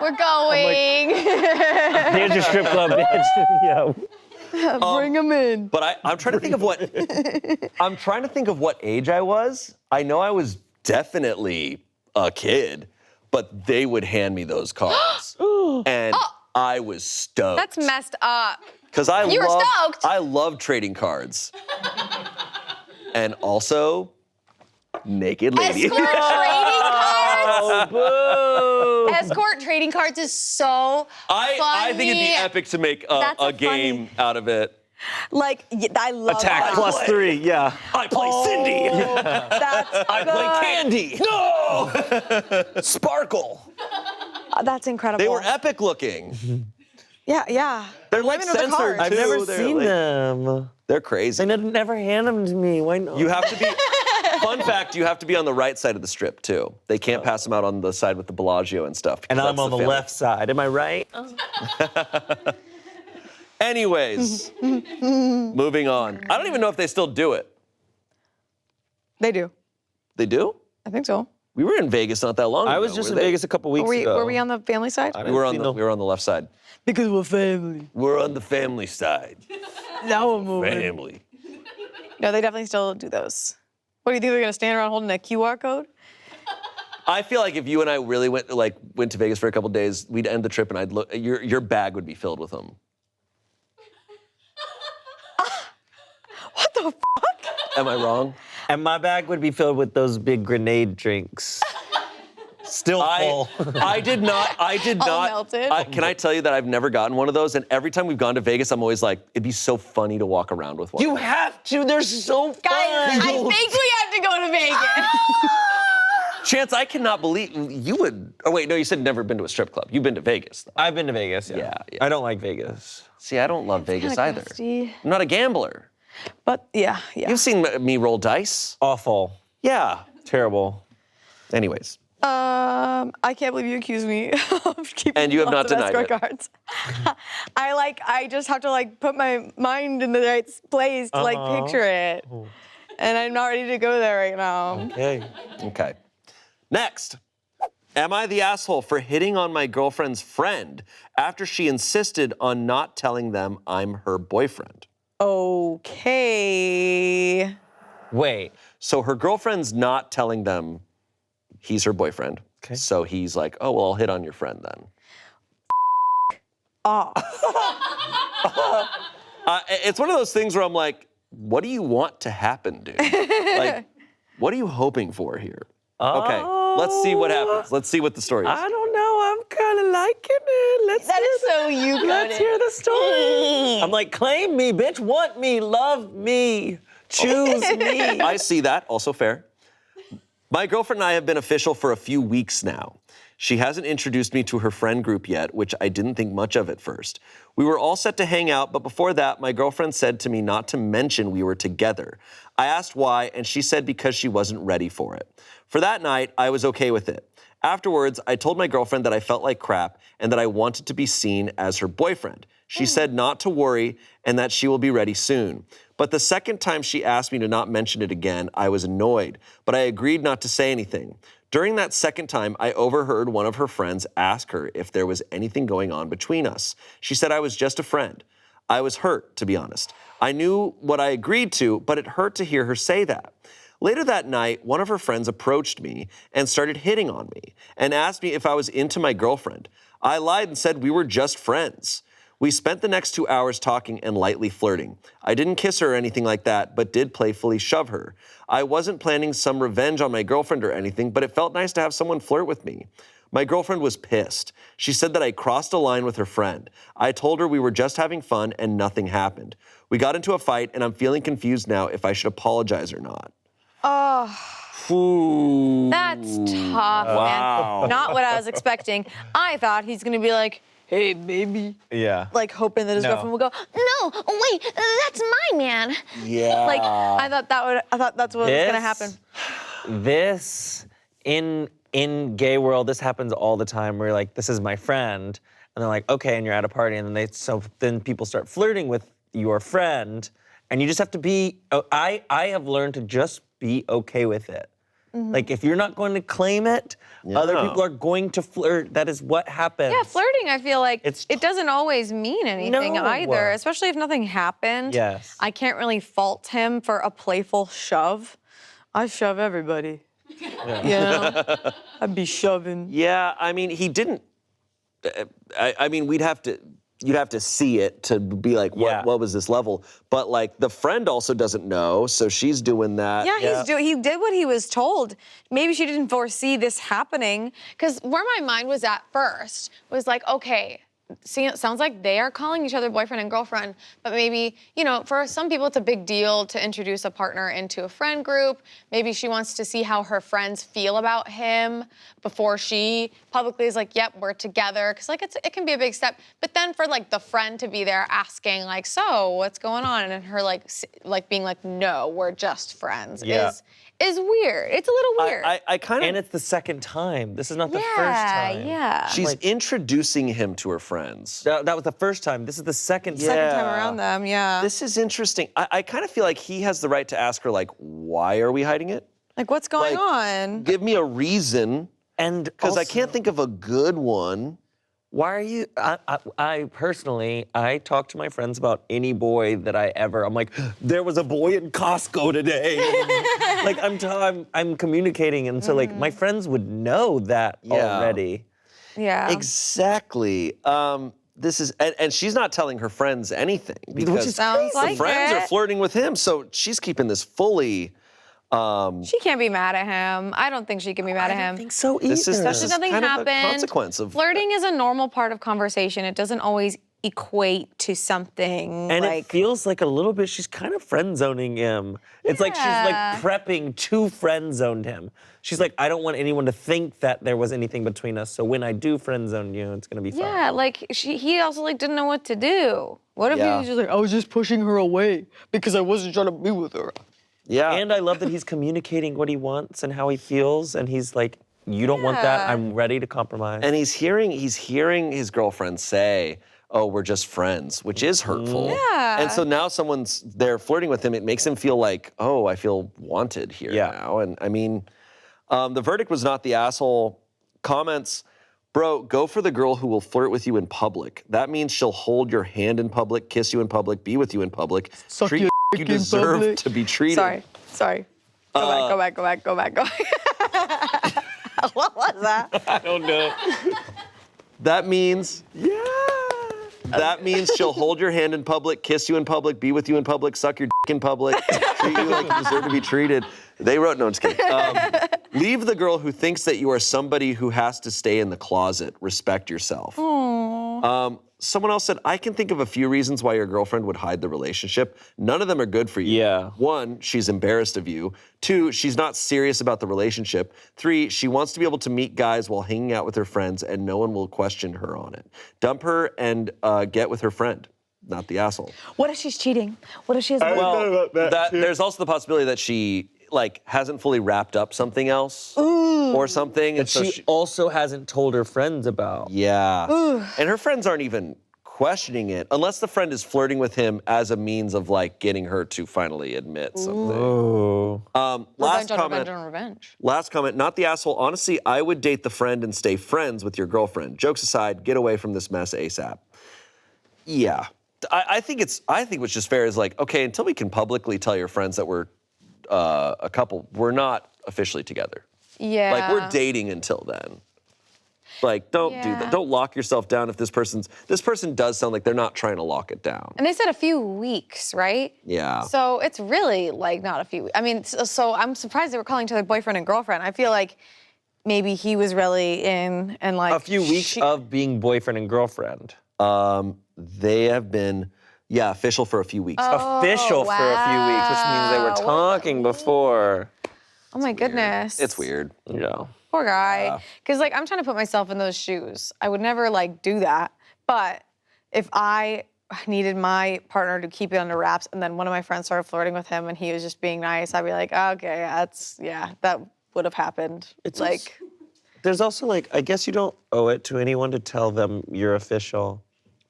S3: We're going.
S2: Here's your strip club, bitch. Yeah.
S3: Bring them in.
S1: But I'm trying to think of what age I was. I know I was definitely a kid, but they would hand me those cards, and I was stoked.
S3: That's messed up.
S1: Because
S3: You were stoked?
S1: I love trading cards, and also naked ladies.
S3: Escort trading cards.
S2: Oh, boo!
S3: Escort trading cards is so funny.
S1: I think it'd be epic to make
S3: That's
S1: a
S3: a
S1: game out of it.
S4: Like, I love
S2: Attack
S4: that.
S2: +3, yeah.
S1: I play Cindy.
S4: That's
S1: I play Candy. No. Sparkle.
S4: That's incredible.
S1: They were epic looking.
S4: Yeah.
S1: They're like
S4: Women with the
S1: censored
S4: cards.
S1: too.
S2: I've never
S1: They're
S2: seen
S1: like-
S2: them.
S1: They're crazy.
S2: They never hand them to me. Why not?
S1: You have to be. Fun fact: you have to be on the right side of the strip too. They can't pass them out on the side with the Bellagio and stuff.
S2: And
S1: because
S2: I'm
S1: that's
S2: on the
S1: family.
S2: left side. Am I right?
S1: Anyways, moving on. I don't even know if they still do it.
S3: They do.
S1: They do?
S3: I think so.
S1: We were in Vegas not that long ago.
S2: I was just
S1: were
S2: in
S1: they?
S2: Vegas a couple weeks ago.
S3: Were we on the family side?
S2: I
S1: We were on
S2: didn't
S1: the
S2: see
S1: we were on the left side.
S3: Because we're family.
S1: We're on the family side.
S3: Now we're moving.
S1: Family.
S3: No, they definitely still do those. What do you think they're gonna stand around holding a QR code?
S1: I feel like if you and I really went to Vegas for a couple days, we'd end the trip and I'd look. Your bag would be filled with them.
S3: What the fuck?
S1: Am I wrong?
S2: And my bag would be filled with those big grenade drinks. Still full.
S1: I did not.
S3: melted.
S1: Can I tell you that I've never gotten one of those? And every time we've gone to Vegas, I'm always like, it'd be so funny to walk around with one.
S2: You have to. They're so fun.
S3: Guys, I think we have to go to Vegas.
S1: Chance, I cannot believe you would. Oh wait, no, you said never been to a strip club. You've been to Vegas, though.
S2: I've been to Vegas.
S1: Yeah, yeah.
S2: I don't like Vegas.
S1: See, I don't love Vegas
S3: kinda
S1: either.
S3: crusty.
S1: I'm not a gambler.
S3: But yeah.
S1: You've seen me roll dice.
S2: Awful.
S1: Yeah.
S2: Terrible.
S1: Anyways,
S3: I can't believe you accused me of keeping
S1: And you have
S3: lots
S1: not
S3: of
S1: denied
S3: escort cards. I just have to put my mind in the right place to picture it. And I'm not ready to go there right now.
S2: Okay.
S1: okay. Next. Am I the asshole for hitting on my girlfriend's friend after she insisted on not telling them I'm her boyfriend?
S3: Okay.
S2: Wait.
S1: So her girlfriend's not telling them he's her boyfriend.
S2: Okay.
S1: So he's like, oh, well, I'll hit on your friend then. It's one of those things where I'm like, what do you want to happen, dude? Like, what are you hoping for here? Okay, let's see what happens. Let's see what the story is.
S2: I don't know. I'm kind of liking it.
S3: That is so you,
S2: Let's hear the story. I'm like, claim me, bitch. Want me. Love me. Choose me.
S1: I see that, also fair. My girlfriend and I have been official for a few weeks now. She hasn't introduced me to her friend group yet, which I didn't think much of at first. We were all set to hang out, but before that, my girlfriend said to me not to mention we were together. I asked why, and she said because she wasn't ready for it. For that night, I was okay with it. Afterwards, I told my girlfriend that I felt like crap and that I wanted to be seen as her boyfriend. She said not to worry and that she will be ready soon. But the second time she asked me to not mention it again, I was annoyed, but I agreed not to say anything. During that second time, I overheard one of her friends ask her if there was anything going on between us. She said I was just a friend. I was hurt, to be honest. I knew what I agreed to, but it hurt to hear her say that. Later that night, one of her friends approached me and started hitting on me and asked me if I was into my girlfriend. I lied and said we were just friends. We spent the next 2 hours talking and lightly flirting. I didn't kiss her or anything like that, but did playfully shove her. I wasn't planning some revenge on my girlfriend or anything, but it felt nice to have someone flirt with me. My girlfriend was pissed. She said that I crossed a line with her friend. I told her we were just having fun and nothing happened. We got into a fight, and I'm feeling confused now if I should apologize or not.
S4: Oh, that's tough,
S1: Wow.
S4: man. Not what I was expecting. I thought he's gonna be like, hey, baby.
S2: Yeah.
S4: Like hoping that his girlfriend will go, no, wait, that's my man.
S1: Yeah.
S4: Like I thought that's what was gonna happen.
S2: This in gay world, this happens all the time. Where you're like, this is my friend, and they're like, okay, and you're at a party, and then people start flirting with your friend, and you just have to be. I have learned to just be okay with it. Like if you're not going to claim it, other people are going to flirt. That is what happens.
S4: Yeah, flirting, I feel like
S2: It's
S4: it doesn't always mean anything
S2: No.
S4: either, especially if nothing happened.
S2: Yes.
S4: I can't really fault him for a playful shove. I shove everybody. Yeah. You know? I'd be shoving.
S1: Yeah, I mean, he didn't. I mean, you'd have to see it to be like, what was this level? But like, the friend also doesn't know, so she's doing that.
S4: Yeah, he did what he was told. Maybe she didn't foresee this happening.
S3: Because where my mind was at first was like, okay, see, it sounds like they are calling each other boyfriend and girlfriend, but maybe, you know, for some people it's a big deal to introduce a partner into a friend group. Maybe she wants to see how her friends feel about him before she publicly is like, yep, we're together. Because like it can be a big step. But then for like the friend to be there asking like, so what's going on? And her like being like, no, we're just friends is weird. It's a little weird.
S1: I kind of.
S2: And it's the second time. This is not the first time.
S4: Yeah.
S1: She's introducing him to her friends.
S2: That was the first time. This is the second time.
S4: Second time around them, yeah.
S1: This is interesting. I kind of feel like he has the right to ask her, like, why are we hiding it?
S4: Like, what's going
S1: Like,
S4: on?
S1: Give me a reason,
S2: And
S1: because I can't think of a good one.
S2: Why are you? I personally, I talk to my friends about any boy that I ever. I'm like, there was a boy in Costco today. Like I'm communicating, and so like my friends would know that already.
S4: Yeah.
S1: Exactly. This is, and she's not telling her friends anything because
S4: Sounds
S1: the
S4: like
S1: friends
S4: it.
S1: are flirting with him, so she's keeping this fully.
S4: She can't be mad at him. I don't think she can be mad at him.
S2: I don't think so either.
S1: This is
S4: Especially nothing
S1: kind of a
S4: happened.
S1: consequence of
S3: Flirting is a normal part of conversation. It doesn't always
S4: Equate to something
S2: And
S4: like
S2: it feels like a little bit, she's kind of friend zoning him. It's like she's like prepping to friend zone him. She's like, I don't want anyone to think that there was anything between us. So when I do friend zone you, it's gonna be fine.
S3: Yeah, like he also like didn't know what to do. What if he
S1: Yeah.
S3: was just like, I was just pushing her away because I wasn't trying to be with her.
S1: yeah.
S2: And I love that he's communicating what he wants and how he feels, and he's like, you don't want that, I'm ready to compromise.
S1: And he's hearing his girlfriend say, oh, we're just friends, which is hurtful.
S4: Yeah.
S1: And so now someone's there flirting with him. It makes him feel like, oh, I feel wanted here now. And I mean, the verdict was not the asshole. Comments, bro, go for the girl who will flirt with you in public. That means she'll hold your hand in public, kiss you in public, be with you in public. Treat you like you deserve to be treated.
S4: Sorry. Go back. What was that?
S2: I don't know.
S1: That means, that means she'll hold your hand in public, kiss you in public, be with you in public, suck your dick in public, treat you like you deserve to be treated. They wrote, no, I'm just kidding. Leave the girl who thinks that you are somebody who has to stay in the closet. Respect yourself. Someone else said, I can think of a few reasons why your girlfriend would hide the relationship. None of them are good for you.
S2: Yeah.
S1: 1, she's embarrassed of you. 2, she's not serious about the relationship. 3, she wants to be able to meet guys while hanging out with her friends and no one will question her on it. Dump her and get with her friend, not the asshole.
S4: What if she's cheating? What if she has
S1: Well, there's also the possibility that she like hasn't fully wrapped up something else or something.
S2: That she also hasn't told her friends about.
S1: Yeah. And her friends aren't even questioning it unless the friend is flirting with him as a means of like getting her to finally admit something.
S2: Oh.
S1: Last
S3: Revenge on revenge.
S1: Last comment, not the asshole. Honestly, I would date the friend and stay friends with your girlfriend. Jokes aside, get away from this mess ASAP. Yeah. I think what's just fair is like, okay, until we can publicly tell your friends that we're a couple, we're not officially together.
S3: Yeah.
S1: Like, we're dating until then. Like, don't do
S3: Yeah.
S1: that. Don't lock yourself down if this person does sound like they're not trying to lock it down.
S3: And they said a few weeks, right?
S1: Yeah.
S3: So it's really like not a few. I mean, so I'm surprised they were calling each other boyfriend and girlfriend. I feel like maybe he was really in and like
S2: A few weeks of being boyfriend and girlfriend.
S1: They have been, official for a few weeks.
S2: Official for a few weeks, which means they were
S3: wow.
S2: talking before.
S3: Oh my goodness.
S1: It's weird.
S2: Yeah.
S3: Poor guy. Because like I'm trying to put myself in those shoes. I would never like do that. But if I needed my partner to keep it under wraps and then one of my friends started flirting with him and he was just being nice, I'd be like, okay, that would have happened.
S2: It's
S3: like,
S2: There's also like, I guess you don't owe it to anyone to tell them you're official.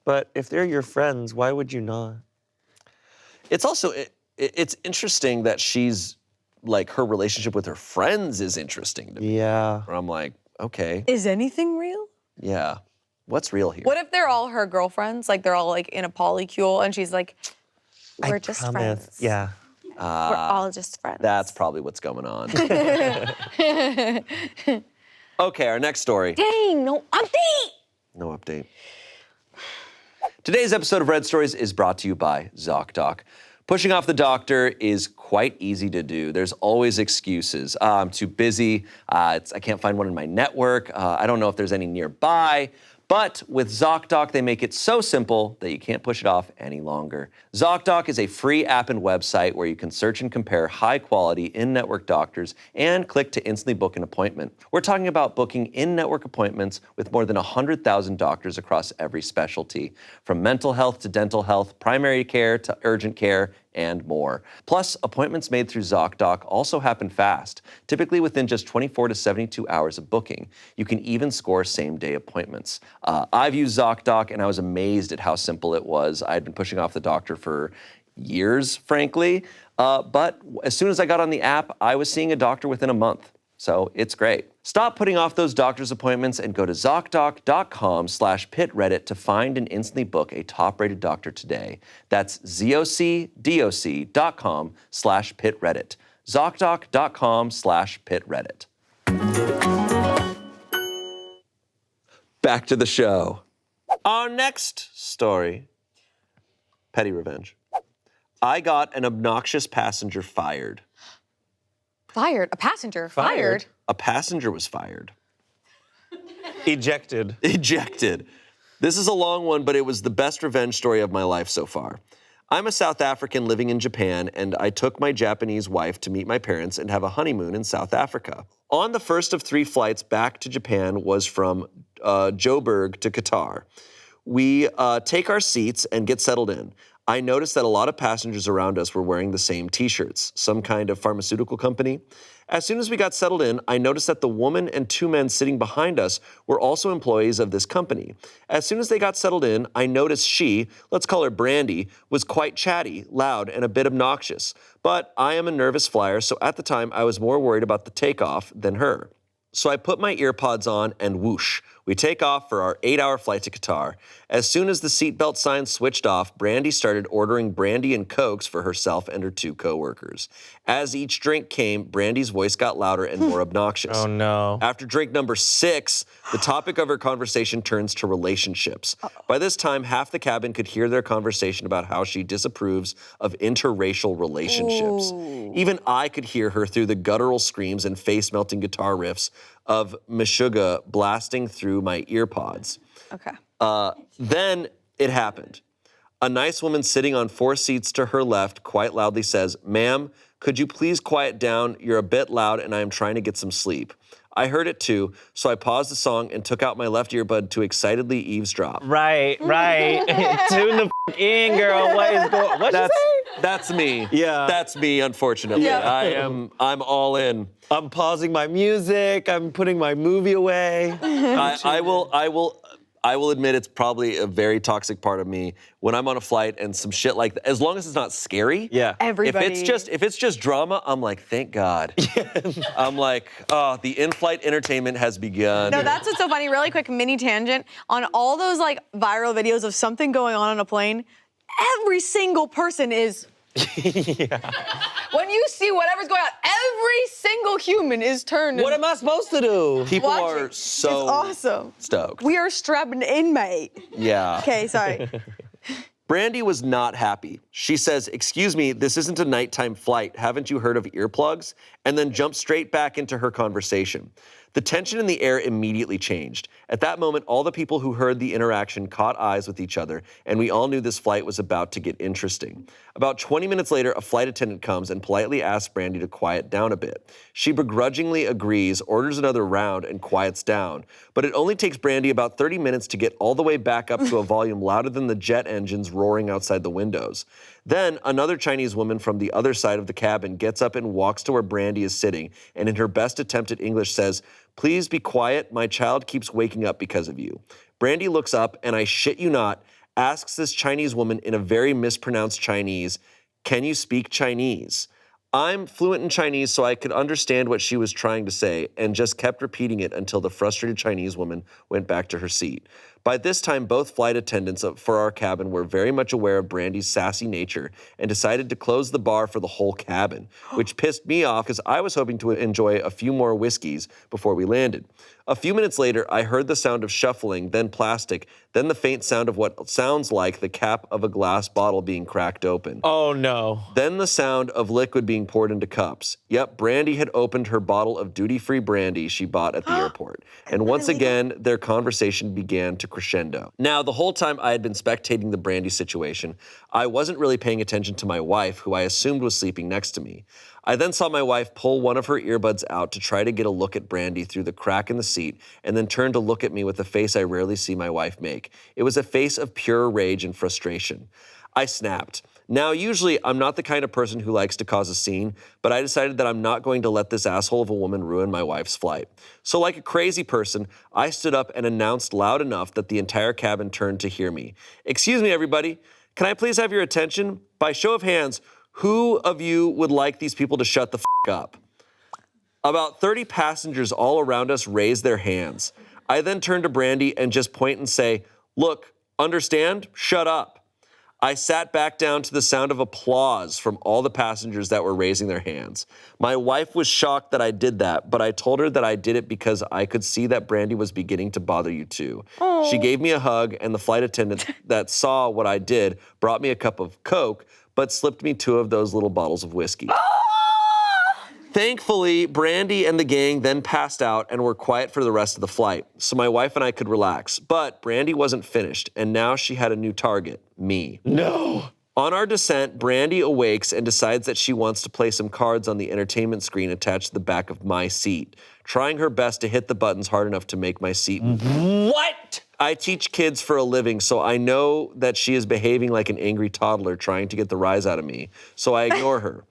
S2: But if they're your friends, why would you not?
S1: It's also, it's interesting that she's, like, her relationship with her friends is interesting to me.
S2: Yeah.
S1: Where I'm like, okay,
S4: Is anything real?
S1: yeah. What's real here?
S3: what if they're all her girlfriends? Like they're all like in a polycule and she's like, we're just friends.
S2: Yeah.
S3: We're all just friends.
S1: That's probably what's going on. Okay, our next story.
S3: Dang, no update.
S1: No update. Today's episode of Red Stories is brought to you by ZocDoc. Pushing off the doctor is quite easy to do. There's always excuses. I'm too busy. I can't find one in my network. I don't know if there's any nearby. But with ZocDoc, they make it so simple that you can't push it off any longer. ZocDoc is a free app and website where you can search and compare high-quality in-network doctors and click to instantly book an appointment. We're talking about booking in-network appointments with more than 100,000 doctors across every specialty, from mental health to dental health, primary care to urgent care, and more. Plus, appointments made through ZocDoc also happen fast, typically within just 24 to 72 hours of booking. You can even score same-day appointments. I've used ZocDoc, and I was amazed at how simple it was. I had been pushing off the doctor for years, frankly, but as soon as I got on the app, I was seeing a doctor within a month. So it's great. Stop putting off those doctor's appointments and go to ZocDoc.com/pitreddit to find and instantly book a top-rated doctor today. That's ZocDoc.com/pitreddit. ZocDoc.com/pitreddit. Back to the show. Our next story, petty revenge. I got an obnoxious passenger fired.
S3: Fired? A passenger? Fired?
S1: A passenger was fired.
S2: Ejected.
S1: Ejected. This is a long one, but it was the best revenge story of my life so far. I'm a South African living in Japan, and I took my Japanese wife to meet my parents and have a honeymoon in South Africa. On the first of 3 flights back to Japan was from Joburg to Qatar. We take our seats and get settled in. I noticed that a lot of passengers around us were wearing the same t-shirts, some kind of pharmaceutical company. As soon as we got settled in, I noticed that the woman and 2 men sitting behind us were also employees of this company. As soon as they got settled in, I noticed she, let's call her Brandy, was quite chatty, loud, and a bit obnoxious. But I am a nervous flyer, so at the time I was more worried about the takeoff than her. So I put my earpods on and whoosh, we take off for our 8-hour flight to Qatar. As soon as the seatbelt sign switched off, Brandy started ordering brandy and Cokes for herself and her 2 coworkers. As each drink came, Brandy's voice got louder and more obnoxious.
S2: Oh no.
S1: After drink number 6, the topic of her conversation turns to relationships. By this time, half the cabin could hear their conversation about how she disapproves of interracial relationships. Even I could hear her through the guttural screams and face-melting guitar riffs of Meshuggah blasting through my earpods.
S3: Okay.
S1: Then it happened. A nice woman sitting on 4 seats to her left quite loudly says, "Ma'am, could you please quiet down? You're a bit loud and I am trying to get some sleep." I heard it too, so I paused the song and took out my left earbud to excitedly eavesdrop.
S2: Right. Tune the in, girl. What is going? What'd you say?
S1: That's me.
S2: Yeah.
S1: That's me, unfortunately.
S3: Yeah.
S1: I'm all in.
S2: I'm pausing my music. I'm putting my movie away.
S1: I will admit it's probably a very toxic part of me when I'm on a flight and some shit like that. As long as it's not scary.
S2: Yeah.
S4: Everybody.
S1: If it's just drama, I'm like, thank God. I'm like, oh, the in-flight entertainment has begun.
S4: No, that's what's so funny. Really quick mini tangent. On all those like viral videos of something going on a plane, every single person is
S3: When you see whatever's going on, every single human is turned.
S2: What am I supposed to do?
S1: People
S3: Watch
S1: are
S3: it.
S1: so
S4: It's awesome.
S1: stoked.
S4: We are strapped an inmate.
S1: Yeah.
S4: Okay, sorry.
S1: Brandy was not happy. She says, "Excuse me, this isn't a nighttime flight. Haven't you heard of earplugs?" And then jumped straight back into her conversation. The tension in the air immediately changed. At that moment, all the people who heard the interaction caught eyes with each other, and we all knew this flight was about to get interesting. About 20 minutes later, a flight attendant comes and politely asks Brandy to quiet down a bit. She begrudgingly agrees, orders another round, and quiets down. But it only takes Brandy about 30 minutes to get all the way back up to a volume louder than the jet engines roaring outside the windows. Then, another Chinese woman from the other side of the cabin gets up and walks to where Brandy is sitting, and in her best attempt at English says, "Please be quiet, my child keeps waking up because of you." Brandy looks up, and I shit you not, asks this Chinese woman in a very mispronounced Chinese, "Can you speak Chinese?" I'm fluent in Chinese, so I could understand what she was trying to say, and just kept repeating it until the frustrated Chinese woman went back to her seat. By this time, both flight attendants for our cabin were very much aware of Brandy's sassy nature and decided to close the bar for the whole cabin, which pissed me off because I was hoping to enjoy a few more whiskeys before we landed. A few minutes later, I heard the sound of shuffling, then plastic, then the faint sound of what sounds like the cap of a glass bottle being cracked open.
S2: Oh no.
S1: Then the sound of liquid being poured into cups. Yep, Brandy had opened her bottle of duty-free brandy she bought at the airport. And once again, their conversation began to crescendo. Now, the whole time I had been spectating the Brandy situation, I wasn't really paying attention to my wife, who I assumed was sleeping next to me. I then saw my wife pull one of her earbuds out to try to get a look at Brandy through the crack in the seat, and then turn to look at me with a face I rarely see my wife make. It was a face of pure rage and frustration. I snapped. Now, usually, I'm not the kind of person who likes to cause a scene, but I decided that I'm not going to let this asshole of a woman ruin my wife's flight. So like a crazy person, I stood up and announced loud enough that the entire cabin turned to hear me. "Excuse me, everybody. Can I please have your attention? By show of hands, who of you would like these people to shut the f*** up?" About 30 passengers all around us raised their hands. I then turned to Brandy and just point and say, "Look, understand? Shut up." I sat back down to the sound of applause from all the passengers that were raising their hands. My wife was shocked that I did that, but I told her that I did it because I could see that Brandy was beginning to bother you too. She gave me a hug, and the flight attendant that saw what I did brought me a cup of Coke, but slipped me 2 of those little bottles of whiskey. Thankfully, Brandy and the gang then passed out and were quiet for the rest of the flight, so my wife and I could relax. But Brandy wasn't finished, and now she had a new target, me.
S2: No.
S1: On our descent, Brandy awakes and decides that she wants to play some cards on the entertainment screen attached to the back of my seat, trying her best to hit the buttons hard enough to make my seat move.
S2: What?
S1: I teach kids for a living, so I know that she is behaving like an angry toddler trying to get the rise out of me, so I ignore her.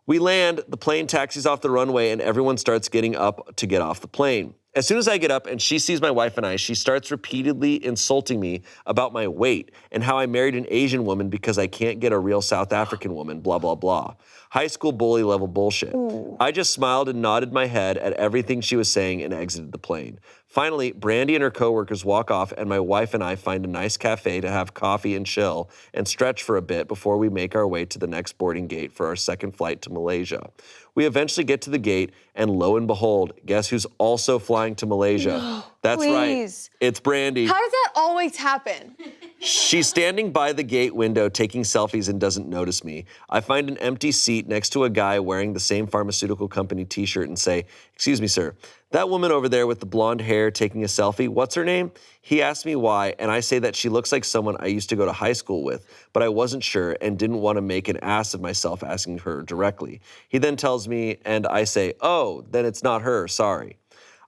S1: We land, the plane taxis off the runway, and everyone starts getting up to get off the plane. As soon as I get up and she sees my wife and I, she starts repeatedly insulting me about my weight and how I married an Asian woman because I can't get a real South African woman, blah, blah, blah. High school bully level bullshit. I just smiled and nodded my head at everything she was saying and exited the plane. Finally, Brandy and her coworkers walk off, and my wife and I find a nice cafe to have coffee and chill and stretch for a bit before we make our way to the next boarding gate for our second flight to Malaysia. We eventually get to the gate, and lo and behold, guess who's also flying to Malaysia?
S3: No,
S1: That's
S3: please.
S1: right. It's Brandy.
S3: How does that always happen?
S1: She's standing by the gate window taking selfies and doesn't notice me. I find an empty seat next to a guy wearing the same pharmaceutical company t-shirt and say, "Excuse me, sir, that woman over there with the blonde hair taking a selfie, what's her name?" He asks me why, and I say that she looks like someone I used to go to high school with, but I wasn't sure and didn't want to make an ass of myself asking her directly. He then tells me, and I say, "Oh, then it's not her, sorry."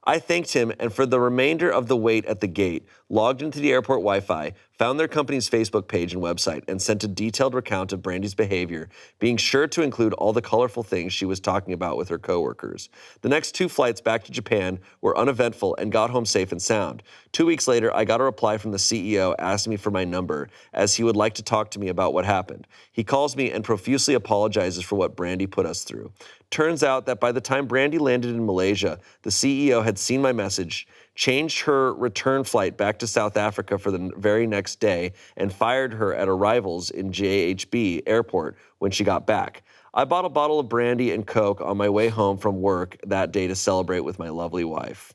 S1: I thanked him, and for the remainder of the wait at the gate, logged into the airport Wi-Fi, found their company's Facebook page and website, and sent a detailed recount of Brandy's behavior, being sure to include all the colorful things she was talking about with her coworkers. The next 2 flights back to Japan were uneventful and got home safe and sound. 2 weeks later, I got a reply from the CEO asking me for my number, as he would like to talk to me about what happened. He calls me and profusely apologizes for what Brandy put us through. Turns out that by the time Brandy landed in Malaysia, the CEO had seen my message, changed her return flight back to South Africa for the very next day, and fired her at arrivals in JHB airport when she got back. I bought a bottle of brandy and Coke on my way home from work that day to celebrate with my lovely wife.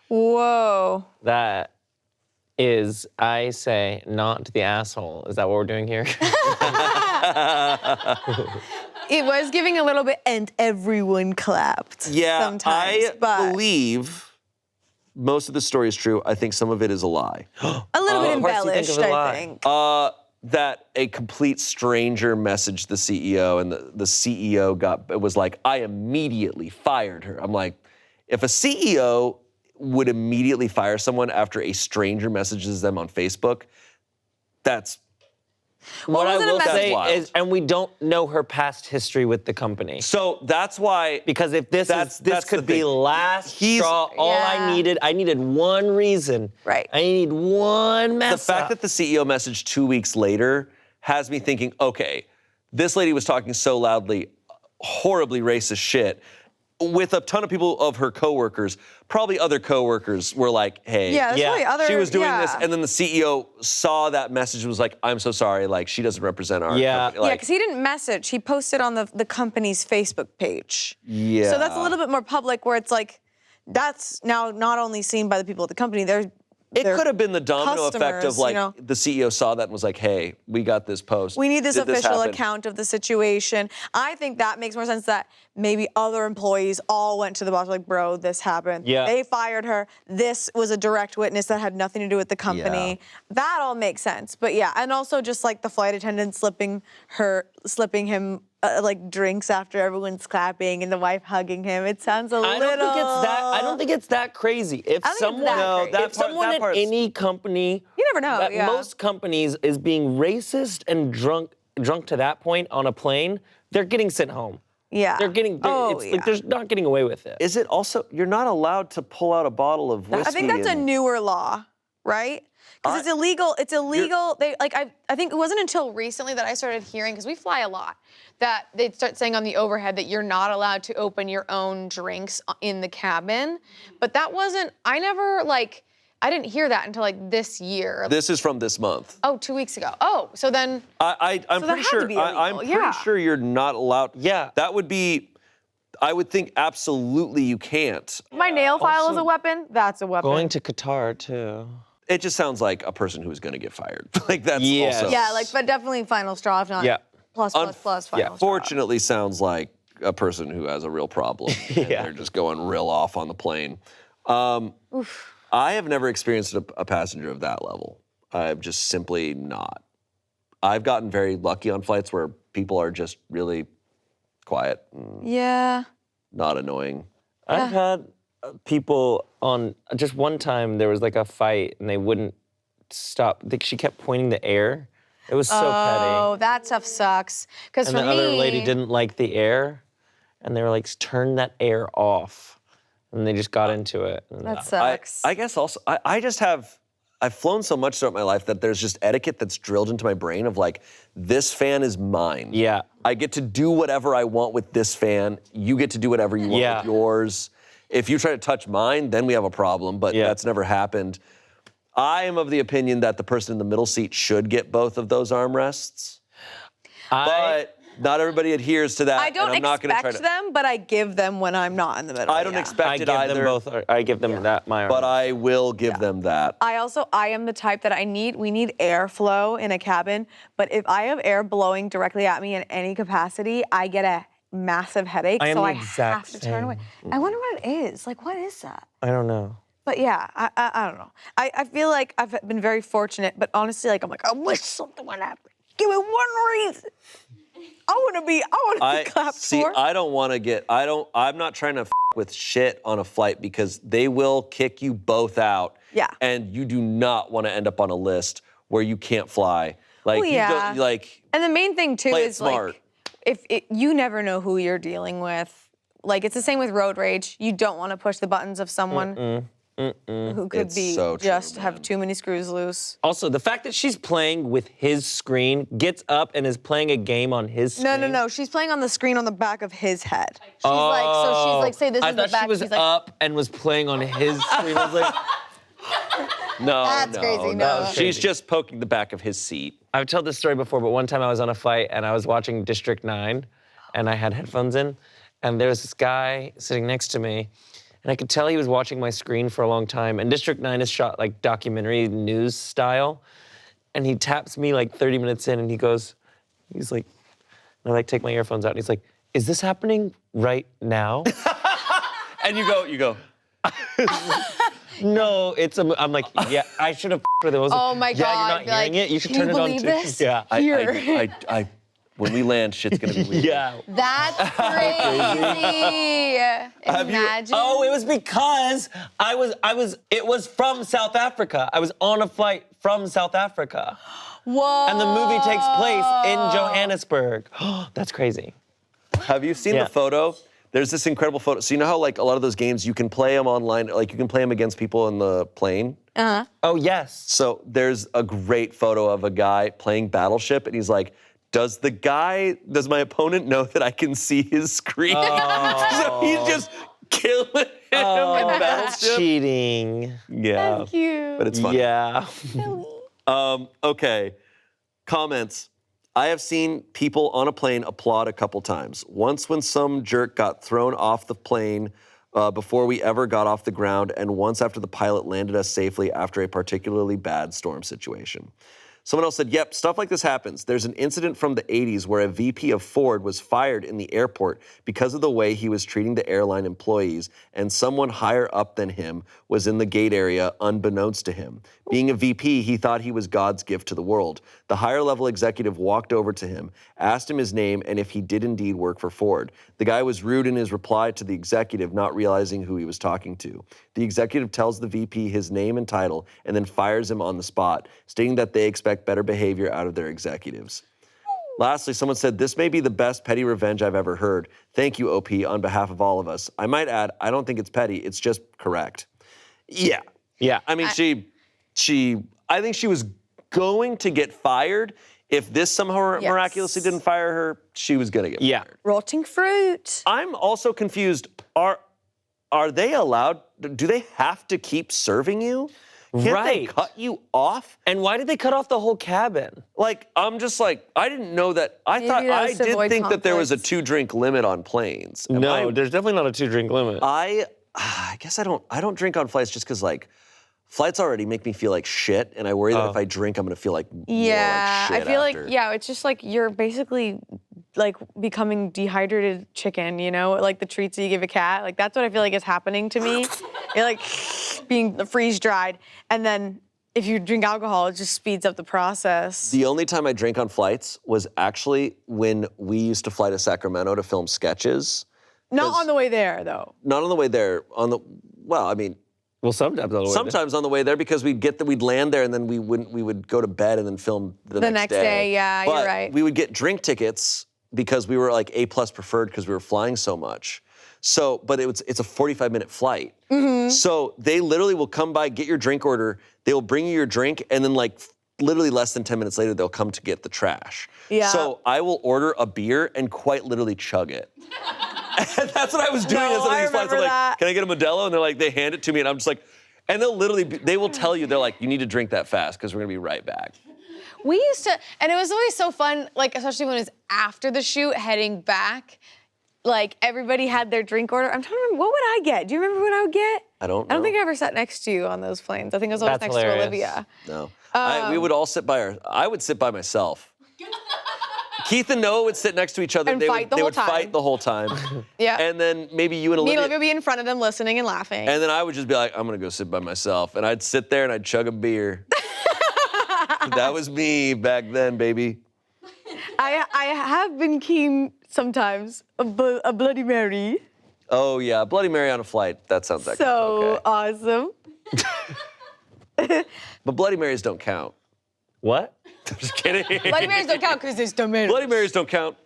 S4: Whoa.
S2: That is, I say, not the asshole. Is that what we're doing here?
S3: It was giving a little bit, and everyone clapped.
S1: Yeah,
S3: sometimes,
S1: I believe most of the story is true. I think some of it is a lie.
S3: a little bit
S2: What parts do you think
S3: embellished,
S2: of the
S3: I
S2: lie?
S3: think.
S1: That a complete stranger messaged the CEO, and the CEO was like, I immediately fired her. I'm like, if a CEO would immediately fire someone after a stranger messages them on Facebook, that's
S2: What I
S3: wasn't a
S2: will
S3: message-
S2: say
S1: Wild.
S2: is, and we don't know her past history with the company.
S1: so. That's why
S2: Because if this
S1: That's
S2: could
S1: the
S2: be
S1: thing.
S2: last
S1: He's-
S2: straw, all
S3: Yeah.
S2: I needed one reason.
S3: Right.
S2: I need one
S1: the
S2: mess
S1: fact
S2: up.
S1: that the CEO messaged 2 weeks later has me thinking, okay, this lady was talking so loudly, horribly racist shit, with a ton of people of her coworkers. Probably other coworkers were like, hey,
S4: Yeah, there's
S2: Yeah.
S4: probably other.
S1: she was doing
S4: yeah.
S1: this, and then the CEO saw that message and was like, I'm so sorry, like, she doesn't represent our
S2: Yeah.
S1: company.
S4: Yeah,
S1: Like,
S4: because he didn't message. He posted on the company's Facebook page.
S1: yeah.
S4: So that's a little bit more public, where it's like, that's now not only seen by the people at the company.
S1: It could have been the domino effect of
S4: customers,
S1: like,
S4: you know.
S1: the CEO saw that and was like, hey, we got this post.
S4: We need this
S1: Did
S4: official
S1: happen?
S4: account of the situation. I think that makes more sense, that maybe other employees all went to the boss like, bro, this happened.
S2: Yeah.
S4: They fired her. This was a direct witness that had nothing to do with the company.
S1: Yeah.
S4: That all makes sense. But yeah, and also just like the flight attendant slipping him like drinks after everyone's clapping, and the wife hugging him. It sounds a
S2: I
S4: little.
S2: I don't think it's that crazy. If
S4: I think it's
S2: someone,
S4: that No, crazy.
S1: that
S2: if someone
S1: that
S2: at
S1: part's-
S2: any company,
S4: You never know,
S2: at
S4: yeah.
S2: most companies is being racist and drunk to that point on a plane, they're getting sent home.
S4: Yeah.
S2: It's like they're not getting away with it.
S1: Is it also, you're not allowed to pull out a bottle of whiskey?
S4: I think that's a
S1: and-
S4: newer law, right? Because it's illegal. It's illegal. I think it wasn't until
S3: Recently that I started hearing, because we fly a lot, that they'd start saying on the overhead that you're not allowed to open your own drinks in the cabin. But that wasn't, I didn't hear that until like this year.
S1: This is from this month.
S3: Oh, 2 weeks ago. Oh, so then,
S1: I'm
S3: that
S1: pretty
S3: had to
S1: sure.
S3: be
S1: I'm
S3: illegal,
S1: pretty
S3: yeah.
S1: sure you're not allowed.
S2: Yeah.
S1: That would be. I would think absolutely you can't.
S4: my nail file is a weapon. That's a weapon.
S2: Going to Qatar too.
S1: It just sounds like a person who's going to get fired. Like that's
S2: Yes.
S1: also.
S4: Yeah, but definitely final straw, if not
S2: Yeah.
S4: plus final
S1: Yeah.
S4: straw.
S1: Fortunately, sounds like a person who has a real problem. And
S2: Yeah.
S1: They're just going real off on the plane. I have never experienced a passenger of that level. I've just simply not. I've gotten very lucky on flights where people are just really quiet and
S4: Yeah.
S1: not annoying.
S2: I've had people on, just one time there was like a fight and they wouldn't stop. She kept pointing the air. It was so
S4: Oh,
S2: petty.
S4: that stuff sucks. Because
S2: And
S4: for
S2: the
S4: me,
S2: other lady didn't like the air, and they were like, turn that air off. And they just got into it. And
S4: that sucks.
S1: I guess also, I've flown so much throughout my life that there's just etiquette that's drilled into my brain of like, this fan is mine.
S2: Yeah.
S1: I get to do whatever I want with this fan. You get to do whatever you want
S2: Yeah.
S1: with yours. If you try to touch mine, then we have a problem, but
S2: Yeah.
S1: that's never happened. I am of the opinion that the person in the middle seat should get both of those armrests, but not everybody adheres to that.
S4: I don't
S1: and I'm not gonna
S4: expect
S1: try to,
S4: them, but I give them when I'm not in the middle.
S1: I don't
S4: yeah.
S1: expect
S2: I
S1: it
S2: give
S1: either,
S2: them both. I give them that my arm.
S1: but I will give them that.
S4: I am the type that we need airflow in a cabin, but if I have air blowing directly at me in any capacity, I get a massive headache,
S2: I am
S4: so
S2: the
S4: I
S2: exact
S4: have to turn away. I wonder what it is. Like, what is that?
S2: I don't know.
S4: But yeah, I don't know. I feel like I've been very fortunate, but honestly, like, I'm like, I wish something would happen. Give me one reason. I want to be clapped for.
S1: I don't want to get, I'm not trying to with shit on a flight because they will kick you both out.
S4: Yeah.
S1: And you do not want to end up on a list where you can't fly. Like,
S4: Well, yeah.
S1: you don't, like,
S4: And the main thing too
S1: play it
S4: is
S1: smart.
S4: like, you never know who you're dealing with. Like, it's the same with road rage. You don't want to push the buttons of someone. who could
S1: It's
S4: be
S1: so true,
S4: just
S1: man.
S4: have too many screws loose.
S2: Also, the fact that she's playing with his screen, gets up and is playing a game on his screen.
S4: No. She's playing on the screen on the back of his head. She's like, say this
S2: I
S4: is the
S2: thought
S4: back.
S2: she was
S4: She's like,
S2: up and was playing on his screen. I was like,
S1: No,
S4: That's crazy, no.
S1: She's just poking the back of his seat.
S2: I've told this story before, but one time I was on a flight and I was watching District 9 and I had headphones in and there was this guy sitting next to me and I could tell he was watching my screen for a long time. And District 9 is shot like documentary news style. And he taps me like 30 minutes in and he's like, and I like take my earphones out and he's like, is this happening right now?
S1: And you go.
S2: No, I'm like, yeah, I should have with it. I was
S3: Oh
S2: like,
S3: my
S2: yeah,
S3: God,
S2: you're not hearing
S3: like,
S2: it. You should
S3: can
S2: turn
S3: you
S2: it on
S3: believe
S2: too.
S3: this?
S2: Yeah.
S1: I when we land, shit's gonna be weird.
S2: Yeah.
S3: That's crazy. Imagine.
S2: Oh, it was because it was from South Africa. I was on a flight from South Africa.
S3: Whoa.
S2: And the movie takes place in Johannesburg. That's crazy.
S1: Have you seen
S2: Yeah.
S1: the photo? There's this incredible photo. So you know how like a lot of those games, you can play them online, like you can play them against people in the plane?
S2: Oh, yes.
S1: So there's a great photo of a guy playing Battleship, and he's like, does my opponent know that I can see his screen? So he's just killing him in
S2: That's
S1: Battleship.
S2: cheating.
S1: Yeah.
S3: That's cute.
S1: But it's funny.
S2: Yeah.
S1: Okay. Comments. I have seen people on a plane applaud a couple times. Once when some jerk got thrown off the plane before we ever got off the ground, and once after the pilot landed us safely after a particularly bad storm situation. Someone else said, yep, stuff like this happens. There's an incident from the 80s where a VP of Ford was fired in the airport because of the way he was treating the airline employees, and someone higher up than him was in the gate area unbeknownst to him. Being a VP, he thought he was God's gift to the world. The higher level executive walked over to him, asked him his name, and if he did indeed work for Ford. The guy was rude in his reply to the executive, not realizing who he was talking to. The executive tells the VP his name and title, and then fires him on the spot, stating that they expect better behavior out of their executives. Lastly, someone said, this may be the best petty revenge I've ever heard. Thank you, OP, on behalf of all of us. I might add, I don't think it's petty, it's just correct. Yeah.
S2: Yeah.
S1: I mean, I think she was going to get fired. If this somehow
S4: Yes.
S1: miraculously didn't fire her, she was gonna get fired.
S4: Rotting fruit.
S1: I'm also confused. Are they allowed, do they have to keep serving you? Can't they
S2: Right.
S1: cut you off?
S2: And why did they cut off the whole cabin?
S1: Like, I'm just like, I didn't know that. I
S4: Maybe
S1: thought,
S4: that
S1: I
S4: was to
S1: did
S4: avoid
S1: think that there was a
S4: conflicts.
S1: 2-drink limit on planes. Am
S2: No,
S1: I-
S2: there's definitely not a 2-drink limit.
S1: I guess I don't drink on flights just because like flights already make me feel like shit, and I worry that if I drink, I'm gonna feel like more
S4: Yeah,
S1: like
S4: I
S1: shit
S4: feel
S1: after.
S4: like, it's just like you're basically like becoming dehydrated chicken, you know? Like the treats that you give a cat. Like that's what I feel like is happening to me. You're like being freeze dried. And then if you drink alcohol, it just speeds up the process.
S1: The only time I drank on flights was actually when we used to fly to Sacramento to film sketches.
S4: Not on the way there, though.
S1: Not on the way there.
S2: Well, sometimes on the way
S1: Sometimes on the way there because we'd land there and then we would go to bed and then film the next day.
S4: next day, yeah, you're
S1: But
S4: right.
S1: we would get drink tickets because we were like A+ preferred because we were flying so much. So, but it's a 45-minute flight.
S4: Mm-hmm.
S1: So they literally will come by, get your drink order, they will bring you your drink, and then like literally less than 10 minutes later, they'll come to get the trash.
S4: Yeah.
S1: So I will order a beer and quite literally chug it. And that's what I was doing
S4: No,
S1: as one of
S4: I
S1: these flights. I'm
S4: remember
S1: like,
S4: that.
S1: can I get a Modelo? And they're like, they hand it to me, and I'm just like, and they will tell you, they're like, you need to drink that fast because we're gonna be right back.
S3: We used to, and it was always so fun, like especially when it was after the shoot, heading back. Like everybody had their drink order. I'm trying to remember, what would I get? Do you remember what I would get?
S1: I don't
S3: I don't
S1: know.
S3: think I ever sat next to you on those planes. I think I was always
S2: That's
S3: next
S2: hilarious.
S3: to Olivia.
S1: No. We would all sit by I would sit by myself. Keith and Noah would sit next to each other.
S3: And
S1: they
S3: fight the
S1: would
S3: whole time.
S1: fight the whole time.
S3: Yeah.
S1: And then maybe you and
S3: Me and
S1: Olivia.
S3: Olivia would be in front of them listening and laughing.
S1: And then I would just be like, I'm gonna go sit by myself. And I'd sit there and I'd chug a beer. That was me back then, baby.
S4: I have been keen sometimes, a Bloody Mary.
S1: Oh yeah, Bloody Mary on a flight. That sounds like
S4: So
S1: okay.
S4: awesome.
S1: But Bloody Marys don't count.
S2: What?
S1: I'm just kidding.
S3: Bloody Marys don't count because it's tomatoes.
S1: Bloody Marys don't count.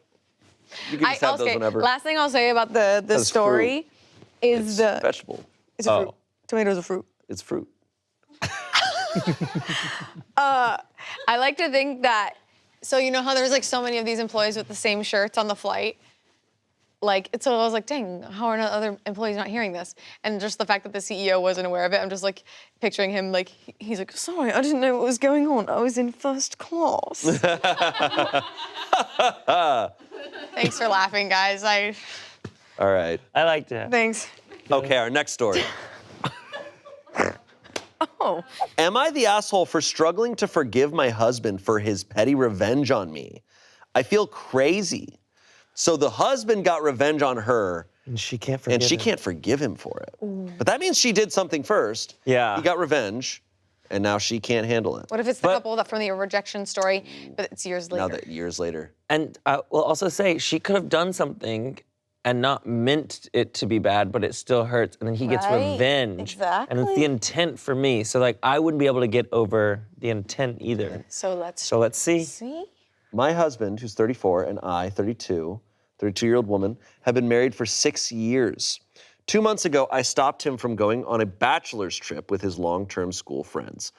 S1: You can just have those whenever.
S3: Last thing I'll say about the
S1: That's
S3: story is
S1: It's
S3: the
S1: vegetable.
S4: It's a fruit. Tomatoes are fruit.
S1: It's fruit.
S3: I like to think that, so you know how there's like so many of these employees with the same shirts on the flight? Like, so I was like, dang, how are other employees not hearing this? And just the fact that the CEO wasn't aware of it, I'm just like picturing him like, he's like, sorry, I didn't know what was going on. I was in first class. Thanks for laughing, guys.
S1: All right.
S2: I liked it.
S3: Thanks.
S1: Okay, our next story.
S3: Oh.
S1: Am I the asshole for struggling to forgive my husband for his petty revenge on me? I feel crazy. So the husband got revenge on her,
S2: And she can't forgive
S1: and she
S2: him.
S1: can't forgive him for it. But that means she did something first.
S2: Yeah.
S1: He got revenge, and now she can't handle it.
S3: What if it's the couple that from the rejection story, but it's years later?
S1: Now that years later.
S2: And I will also say, she could have done something and not meant it to be bad, but it still hurts, and then he gets
S3: Right,
S2: revenge. And it's the intent for me. So like, I wouldn't be able to get over the intent either.
S3: So let's
S2: see.
S3: see.
S1: My husband, who's 34, and I, 32-year-old woman, have been married for 6 years. 2 months ago, I stopped him from going on a bachelor's trip with his long-term school friends.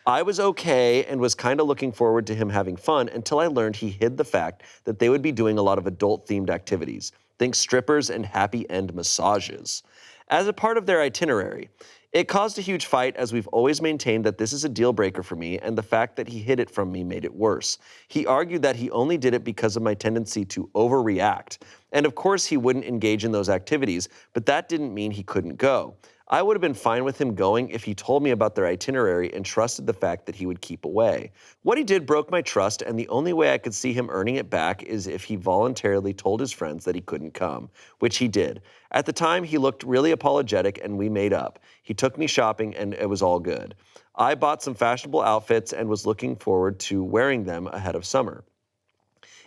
S1: I was okay and was kind of looking forward to him having fun until I learned he hid the fact that they would be doing a lot of adult-themed activities. Think strippers and happy end massages. As a part of their itinerary, it caused a huge fight as we've always maintained that this is a deal breaker for me, and the fact that he hid it from me made it worse. He argued that he only did it because of my tendency to overreact. And of course he wouldn't engage in those activities, but that didn't mean he couldn't go. I would have been fine with him going if he told me about their itinerary and trusted the fact that he would keep away. What he did broke my trust, and the only way I could see him earning it back is if he voluntarily told his friends that he couldn't come, which he did. At the time, he looked really apologetic, and we made up. He took me shopping, and it was all good. I bought some fashionable outfits and was looking forward to wearing them ahead of summer.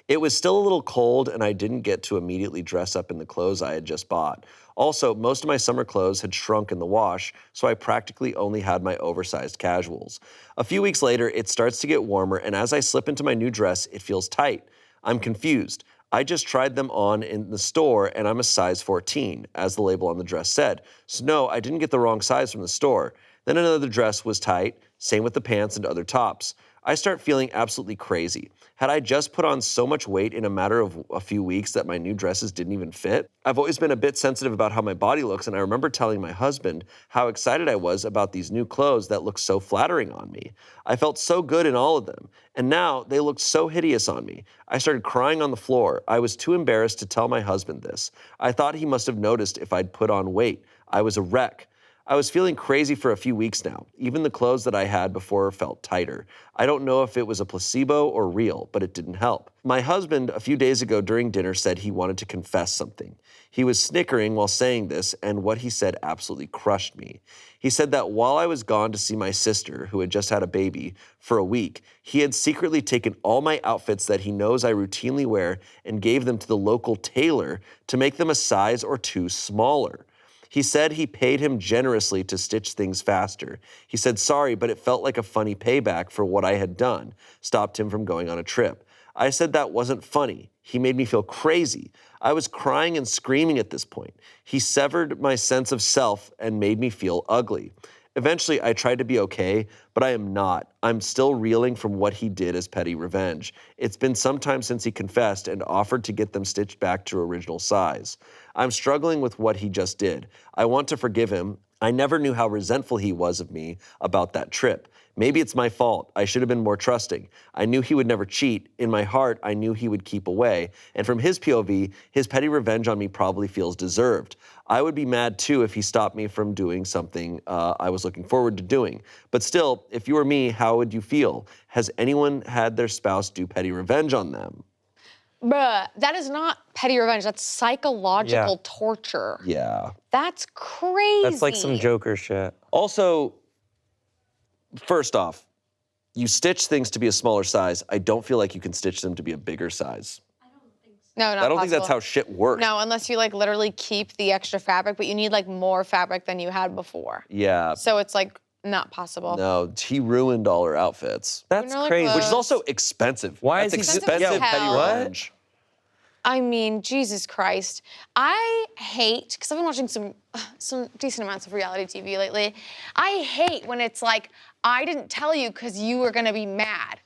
S1: It was still a little cold, and I didn't get to immediately dress up in the clothes I had just bought. Also, most of my summer clothes had shrunk in the wash, so I practically only had my oversized casuals. A few weeks later, it starts to get warmer, and as I slip into my new dress, it feels tight. I'm confused. I just tried them on in the store, and I'm a size 14, as the label on the dress said. So no, I didn't get the wrong size from the store. Then another dress was tight, same with the pants and other tops. I start feeling absolutely crazy. Had I just put on so much weight in a matter of a few weeks that my new dresses didn't even fit? I've always been a bit sensitive about how my body looks, and I remember telling my husband how excited I was about these new clothes that looked so flattering on me. I felt so good in all of them, and now they looked so hideous on me. I started crying on the floor. I was too embarrassed to tell my husband this. I thought he must have noticed if I'd put on weight. I was a wreck. I was feeling crazy for a few weeks now. Even the clothes that I had before felt tighter. I don't know if it was a placebo or real, but it didn't help. My husband, a few days ago during dinner, said he wanted to confess something. He was snickering while saying this, and what he said absolutely crushed me. He said that while I was gone to see my sister, who had just had a baby, for a week, he had secretly taken all my outfits that he knows I routinely wear and gave them to the local tailor to make them a size or two smaller. He said he paid him generously to stitch things faster. He said sorry, but it felt like a funny payback for what I had done, stopped him from going on a trip. I said that wasn't funny. He made me feel crazy. I was crying and screaming at this point. He severed my sense of self and made me feel ugly. Eventually, I tried to be okay, but I am not. I'm still reeling from what he did as petty revenge. It's been some time since he confessed and offered to get them stitched back to original size. I'm struggling with what he just did. I want to forgive him. I never knew how resentful he was of me about that trip. Maybe it's my fault. I should have been more trusting. I knew he would never cheat. In my heart, I knew he would keep away. And from his POV, his petty revenge on me probably feels deserved. I would be mad too if he stopped me from doing something I was looking forward to doing. But still, if you were me, how would you feel? Has anyone had their spouse do petty revenge on them?
S3: Bruh, that is not petty revenge. That's psychological torture.
S1: Yeah.
S3: That's crazy.
S2: That's like some Joker shit.
S1: Also, first off, you stitch things to be a smaller size. I don't feel like you can stitch them to be a bigger size.
S3: No, not
S1: I don't think that's
S3: possible.
S1: how shit works.
S3: No, unless you like literally keep the extra fabric, but you need like more fabric than you had before.
S1: Yeah.
S3: So it's like not possible.
S1: No, he ruined all her outfits.
S2: That's
S3: Really
S2: crazy.
S3: close.
S1: Which is also expensive.
S2: Why
S1: That's
S2: is he
S1: expensive
S3: Yeah,
S1: petty
S3: what?
S1: revenge.
S3: I mean, Jesus Christ. I hate, because I've been watching some decent amounts of reality TV lately. I hate when it's like, I didn't tell you because you were gonna be mad.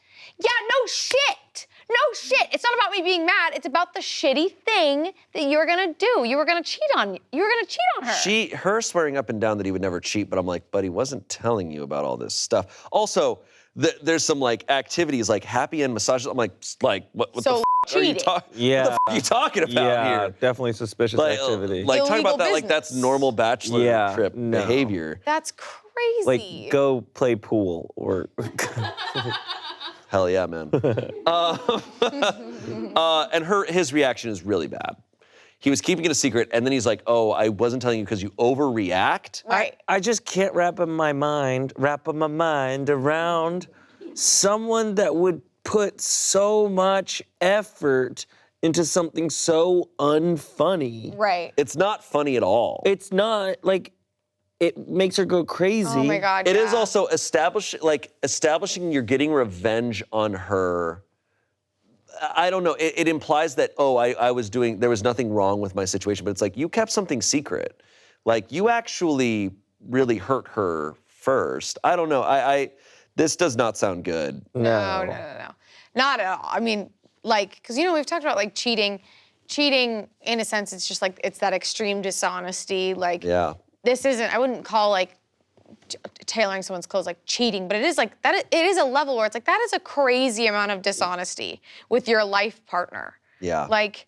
S3: Yeah, no shit. No shit. It's not about me being mad. It's about the shitty thing that you're gonna do. You were gonna cheat on her.
S1: Her swearing up and down that he would never cheat, but I'm like, but he wasn't telling you about all this stuff. Also, there's some like activities like happy end massages. I'm like what
S3: So,
S1: the f
S3: cheating.
S1: What the f are you talking about
S2: Yeah,
S1: here?
S2: definitely suspicious activity.
S1: Like talking
S3: Illegal
S1: about that like that's
S3: business.
S1: normal bachelor
S2: Yeah,
S1: trip
S2: no.
S1: behavior.
S3: That's crazy.
S2: Like, go play pool or.
S1: Hell yeah, man. And his reaction is really bad. He was keeping it a secret, and then he's like, oh, I wasn't telling you because you overreact.
S3: Right.
S2: I just can't wrap my mind around someone that would put so much effort into something so unfunny.
S3: Right.
S1: It's not funny at all.
S2: It's not, like, it makes her go crazy.
S3: Oh my God.
S1: It is
S3: yeah.
S1: also establishing you're getting revenge on her. I don't know. It implies that, there was nothing wrong with my situation, but it's like, you kept something secret. Like, you actually really hurt her first. I don't know. This does not sound good.
S3: No. Not at all. I mean, like, because, we've talked about, like, cheating. Cheating, in a sense, it's just, like, it's that extreme dishonesty. Like,
S1: Yeah.
S3: this isn't, I wouldn't call, like, tailoring someone's clothes like cheating, but it is like that. It is a level where it's like that is a crazy amount of dishonesty with your life partner.
S1: Yeah.
S3: Like,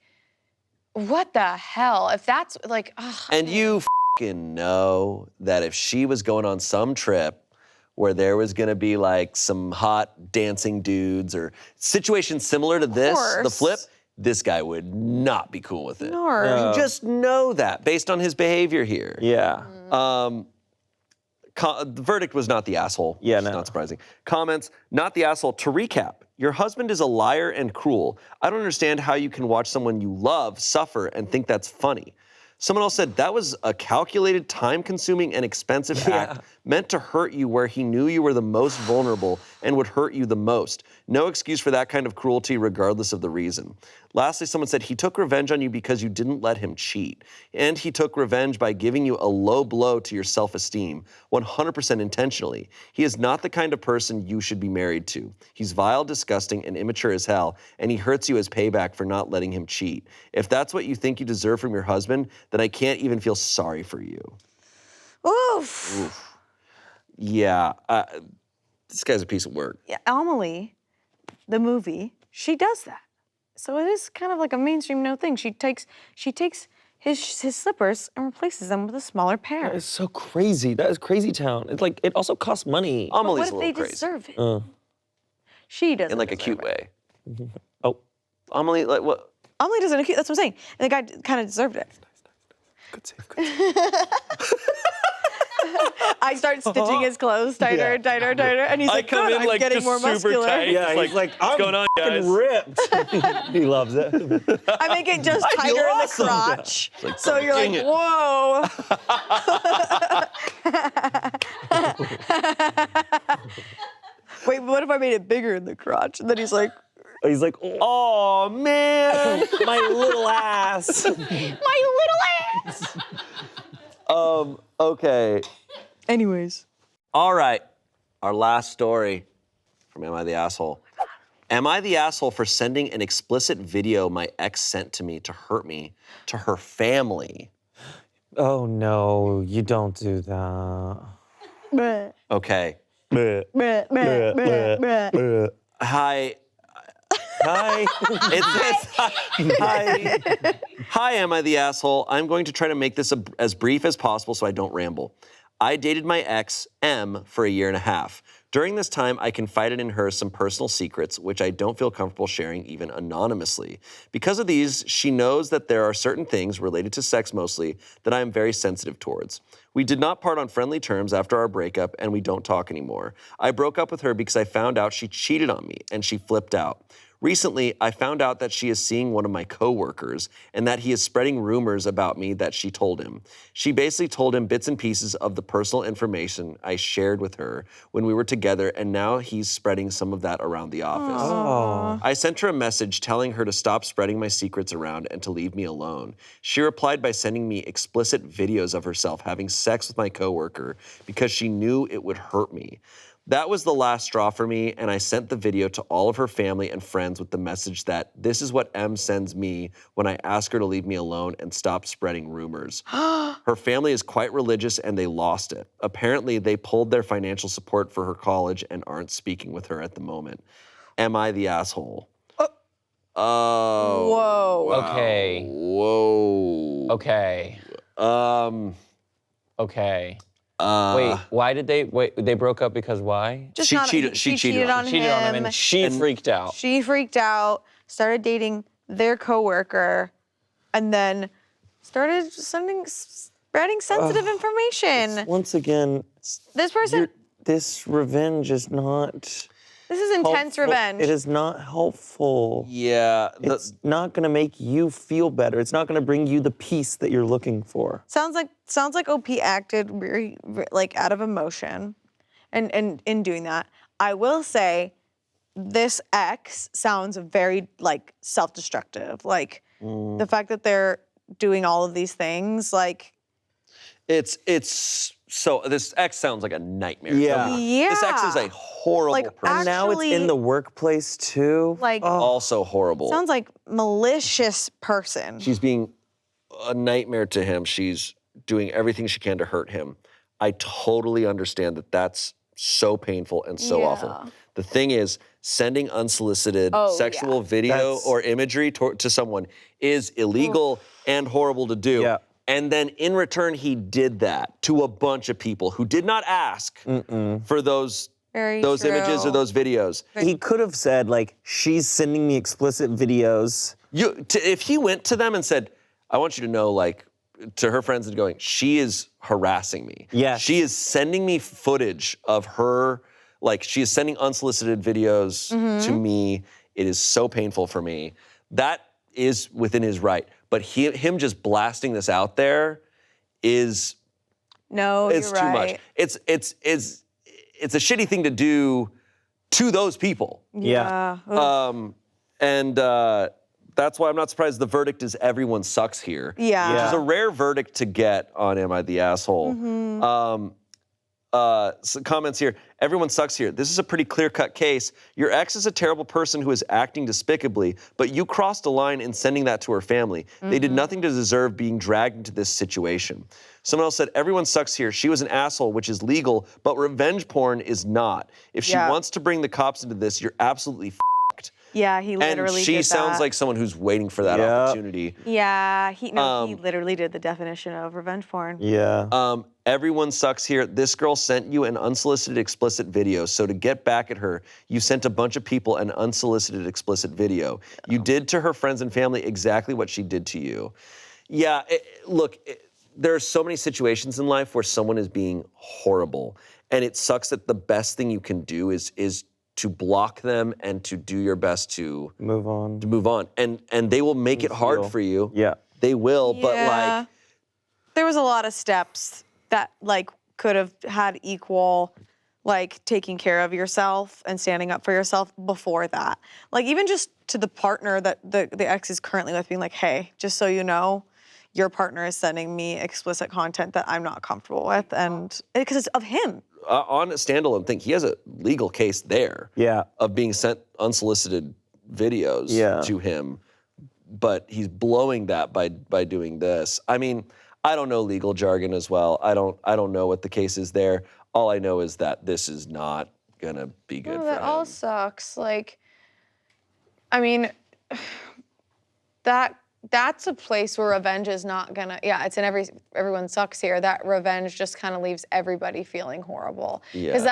S3: what the hell? If that's like,
S1: And you fucking know that if she was going on some trip where there was gonna be like some hot dancing dudes or situations similar to this, the
S3: course.
S1: flip, this guy would not be cool with it.
S3: No.
S1: You just know that based on his behavior here.
S2: Yeah.
S1: The verdict was not the asshole.
S2: Yeah,
S1: It's
S2: no.
S1: not surprising. Comments, not the asshole. To recap, your husband is a liar and cruel. I don't understand how you can watch someone you love suffer and think that's funny. Someone else said that was a calculated, time-consuming, and expensive act meant to hurt you where he knew you were the most vulnerable and would hurt you the most. No excuse for that kind of cruelty regardless of the reason. Lastly, someone said he took revenge on you because you didn't let him cheat. And he took revenge by giving you a low blow to your self-esteem, 100% intentionally. He is not the kind of person you should be married to. He's vile, disgusting, and immature as hell, and he hurts you as payback for not letting him cheat. If that's what you think you deserve from your husband, then I can't even feel sorry for you.
S4: Oof.
S1: Yeah, this guy's a piece of work.
S4: Yeah, Amelie, the movie, she does that. So it is kind of like a mainstream no thing. She takes his slippers and replaces them with a smaller pair.
S2: That is so crazy. That is crazy town. It's like, it also costs money.
S4: But
S1: Amelie's
S4: what
S1: a
S4: if they
S1: little crazy.
S4: deserve it? She doesn't.
S1: In like a
S4: deserve
S1: cute
S4: it.
S1: way.
S2: Oh.
S1: Amelie, like what?
S4: Amelie doesn't. That's what I'm saying. And the guy kind of deserved it.
S1: Good save, good save.
S4: I start stitching his clothes tighter, tighter, tighter, and he's like,
S1: come
S4: "Good,
S1: in
S4: I'm
S1: like
S4: getting
S1: just
S4: more
S1: super
S4: muscular."
S1: tight.
S2: Yeah,
S1: It's
S2: he's like,
S1: what's going on, guys?
S2: ripped. He loves it.
S4: I make it just
S1: I feel
S4: tighter in the
S1: awesome.
S4: crotch,
S1: like,
S4: so you're like,
S1: dang it.
S4: "Whoa." Wait, but what if I made it bigger in the crotch? And then he's like,
S2: He's like, oh man, my little ass.
S3: my little ass.
S1: Okay.
S4: anyways.
S1: All right. Our last story from Am I the Asshole? Am I the asshole for sending an explicit video my ex sent to me to hurt me to her family?
S2: Oh no, you don't do that.
S4: Bleh,
S1: Okay.
S4: bleh, bleh, bleh, bleh.
S1: Hi.
S2: Hi.
S1: Hi. Hi, am I the asshole? I'm going to try to make this as brief as possible so I don't ramble. I dated my ex, M, for a year and a half. During this time, I confided in her some personal secrets, which I don't feel comfortable sharing even anonymously. Because of these, she knows that there are certain things, related to sex mostly, that I am very sensitive towards. We did not part on friendly terms after our breakup, and we don't talk anymore. I broke up with her because I found out she cheated on me, and she flipped out. Recently, I found out that she is seeing one of my coworkers and that he is spreading rumors about me that she told him. She basically told him bits and pieces of the personal information I shared with her when we were together, and now he's spreading some of that around the office.
S2: Oh.
S1: I sent her a message telling her to stop spreading my secrets around and to leave me alone. She replied by sending me explicit videos of herself having sex with my coworker because she knew it would hurt me. That was the last straw for me, and I sent the video to all of her family and friends with the message that this is what M sends me when I ask her to leave me alone and stop spreading rumors. Her family is quite religious and they lost it. Apparently, they pulled their financial support for her college and aren't speaking with her at the moment. Am I the asshole? Oh.
S4: Whoa.
S1: Wow.
S2: Okay.
S1: Whoa.
S2: Okay. Okay. Wait, why did they broke up because why?
S4: Just
S1: She
S4: not,
S1: cheated- she
S4: She
S1: cheated
S4: cheated
S1: on
S4: on
S1: him.
S2: Cheated on him and she freaked out.
S4: She freaked out, started dating their coworker, and then started spreading sensitive information.
S2: Once again,
S4: This person,
S2: this revenge is not
S4: this is intense
S2: helpful.
S4: revenge.
S2: It is not helpful.
S1: Yeah.
S2: It's not gonna make you feel better. It's not gonna bring you the peace that you're looking for.
S4: Sounds like OP acted very like out of emotion, and in doing that, I will say, this ex sounds very like self-destructive. Like the fact that they're doing all of these things, like
S1: It's so this ex sounds like a nightmare.
S2: Yeah.
S1: This ex is a
S4: Yeah.
S1: horrible
S4: Like,
S1: person.
S2: And now it's in
S4: Actually-
S2: the workplace too.
S4: Like-
S1: Also horrible.
S4: sounds like malicious person.
S1: She's being a nightmare to him. She's doing everything she can to hurt him. I totally understand that that's so painful and so awful.
S4: Yeah.
S1: The thing is, sending unsolicited
S4: Oh,
S1: sexual
S4: yeah.
S1: video
S2: That's-
S1: or imagery to someone is illegal and horrible to do.
S2: Yeah.
S1: And then in return, he did that to a bunch of people who did not ask for those
S4: Very
S1: images or
S4: true.
S1: those videos.
S2: He could have said, like, she's sending me explicit videos.
S1: If he went to them and said, I want you to know, like, to her friends and going, she is harassing me.
S2: Yes.
S1: She is sending me footage of her, like, she is sending unsolicited videos to me. It is so painful for me. That is within his right. But him just blasting this out there is
S4: No,
S1: it's
S4: you're
S1: too
S4: right.
S1: much. It's a shitty thing to do to those people.
S2: Yeah.
S1: And that's why I'm not surprised the verdict is everyone sucks here.
S4: Yeah.
S1: Which is a rare verdict to get on Am I the Asshole? Some comments here. Everyone sucks here. This is a pretty clear-cut case. Your ex is a terrible person who is acting despicably, but you crossed a line in sending that to her family. They did nothing to deserve being dragged into this situation. Someone else said, everyone sucks here. She was an asshole, which is legal, but revenge porn is not. If she
S4: Yeah.
S1: wants to bring the cops into this, you're absolutely f***ed.
S4: Yeah, he
S1: And
S4: literally
S1: she
S4: did
S1: sounds
S4: that.
S1: like someone who's waiting for that
S2: Yep.
S1: opportunity.
S4: Yeah, he literally did the definition of revenge porn.
S2: Yeah.
S1: Everyone sucks here. This girl sent you an unsolicited explicit video. So to get back at her, you sent a bunch of people an unsolicited explicit video. You did to her friends and family exactly what she did to you. Yeah, there are so many situations in life where someone is being horrible. And it sucks that the best thing you can do is to block them and to do your best to
S2: Move on.
S1: move on. And they will make it hard
S2: heal.
S1: for you.
S2: Yeah.
S1: They will, but
S4: Yeah.
S1: like,
S4: There was a lot of steps that like could have had equal like taking care of yourself and standing up for yourself before that. Like even just to the partner that the ex is currently with, being like, hey, just so you know, your partner is sending me explicit content that I'm not comfortable with, and because it's of him.
S1: on a standalone thing, he has a legal case there.
S2: Yeah.
S1: Of being sent unsolicited videos to him, but he's blowing that by doing this. I mean, I don't know legal jargon as well. I don't know what the case is there. All I know is that this is not gonna be good for
S3: That
S1: him.
S3: all sucks. Like, I mean, that's a place where revenge is not gonna. Yeah, it's in everyone sucks here. That revenge just kind of leaves everybody feeling horrible. Because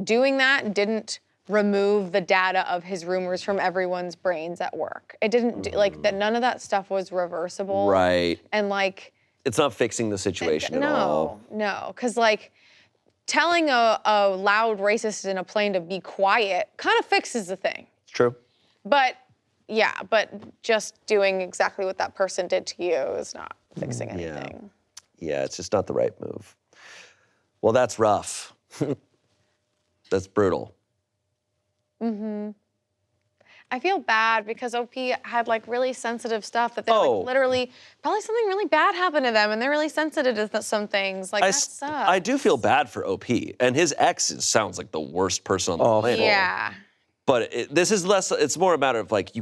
S3: doing that didn't remove the data of his rumors from everyone's brains at work. It didn't like that. None of that stuff was reversible.
S1: Right.
S3: And like.
S1: It's not fixing the situation at all.
S3: No, because like telling a loud racist in a plane to be quiet kind of fixes the thing.
S1: It's true.
S3: But yeah, but just doing exactly what that person did to you is not fixing anything.
S1: Yeah, it's just not the right move. Well, that's rough. That's brutal.
S3: I feel bad because OP had like really sensitive stuff that they're like literally, probably something really bad happened to them and they're really sensitive to some things. Like that sucks.
S1: I do feel bad for OP, and his ex sounds like the worst person on the planet.
S3: Yeah.
S1: But this is less, it's more a matter of like,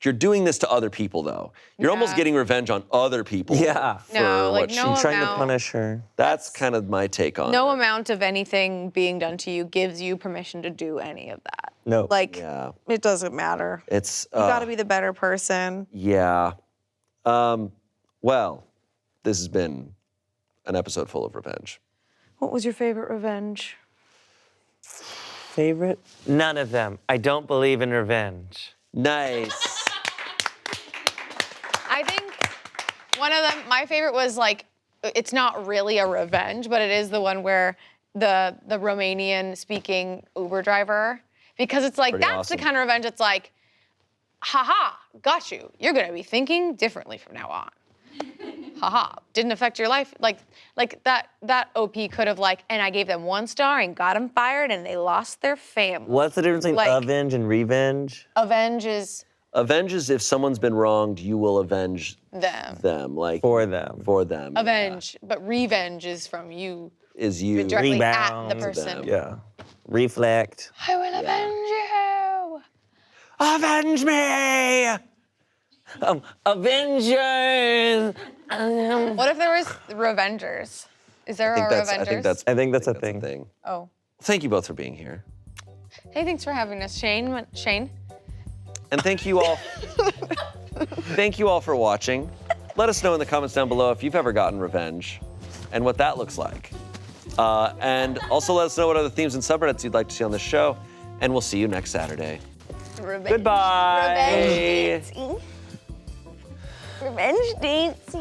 S1: you're doing this to other people though. You're almost getting revenge on other people.
S2: Yeah.
S1: For
S3: No, like
S1: what
S3: no
S1: she,
S2: Trying to punish her.
S1: that's kind of my take on
S3: No
S1: it.
S3: amount of anything being done to you gives you permission to do any of that.
S2: No.
S4: Like,
S1: Yeah.
S4: it doesn't matter.
S1: It's,
S4: You gotta be the better person.
S1: yeah. Well, this has been an episode full of revenge.
S4: What was your favorite revenge?
S2: Favorite? None of them. I don't believe in revenge.
S1: Nice.
S3: I think one of them, my favorite was like, it's not really a revenge, but it is the one where the Romanian speaking Uber driver, because it's like,
S1: Pretty
S3: that's
S1: awesome.
S3: the kind of revenge it's like, haha, got you. You're gonna be thinking differently from now on. Haha, didn't affect your life. Like that OP could have like, and I gave them 1 star and got them fired and they lost their family.
S2: What's the difference between
S3: Like-
S2: avenge and revenge?
S3: Avenge is
S1: Avenge is if someone's been wronged, you will avenge
S3: them.
S1: like
S2: For them.
S1: For them.
S3: Avenge, but revenge is from you
S1: Is you.
S3: directly at
S2: Rebound
S3: the
S2: to
S3: person.
S2: Yeah. Reflect.
S3: I will avenge you.
S1: Avenge me!
S2: Avengers!
S3: What if there was Revengers? Is there a Revengers?
S1: I think that's
S2: a thing.
S3: Oh.
S1: Thank you both for being here.
S3: Hey, thanks for having us, Shane.
S1: And thank you all. Thank you all for watching. Let us know in the comments down below if you've ever gotten revenge and what that looks like. And also let us know what other themes and subreddits you'd like to see on the show. And we'll see you next Saturday.
S3: Revenge.
S1: Goodbye.
S4: Revenge dates.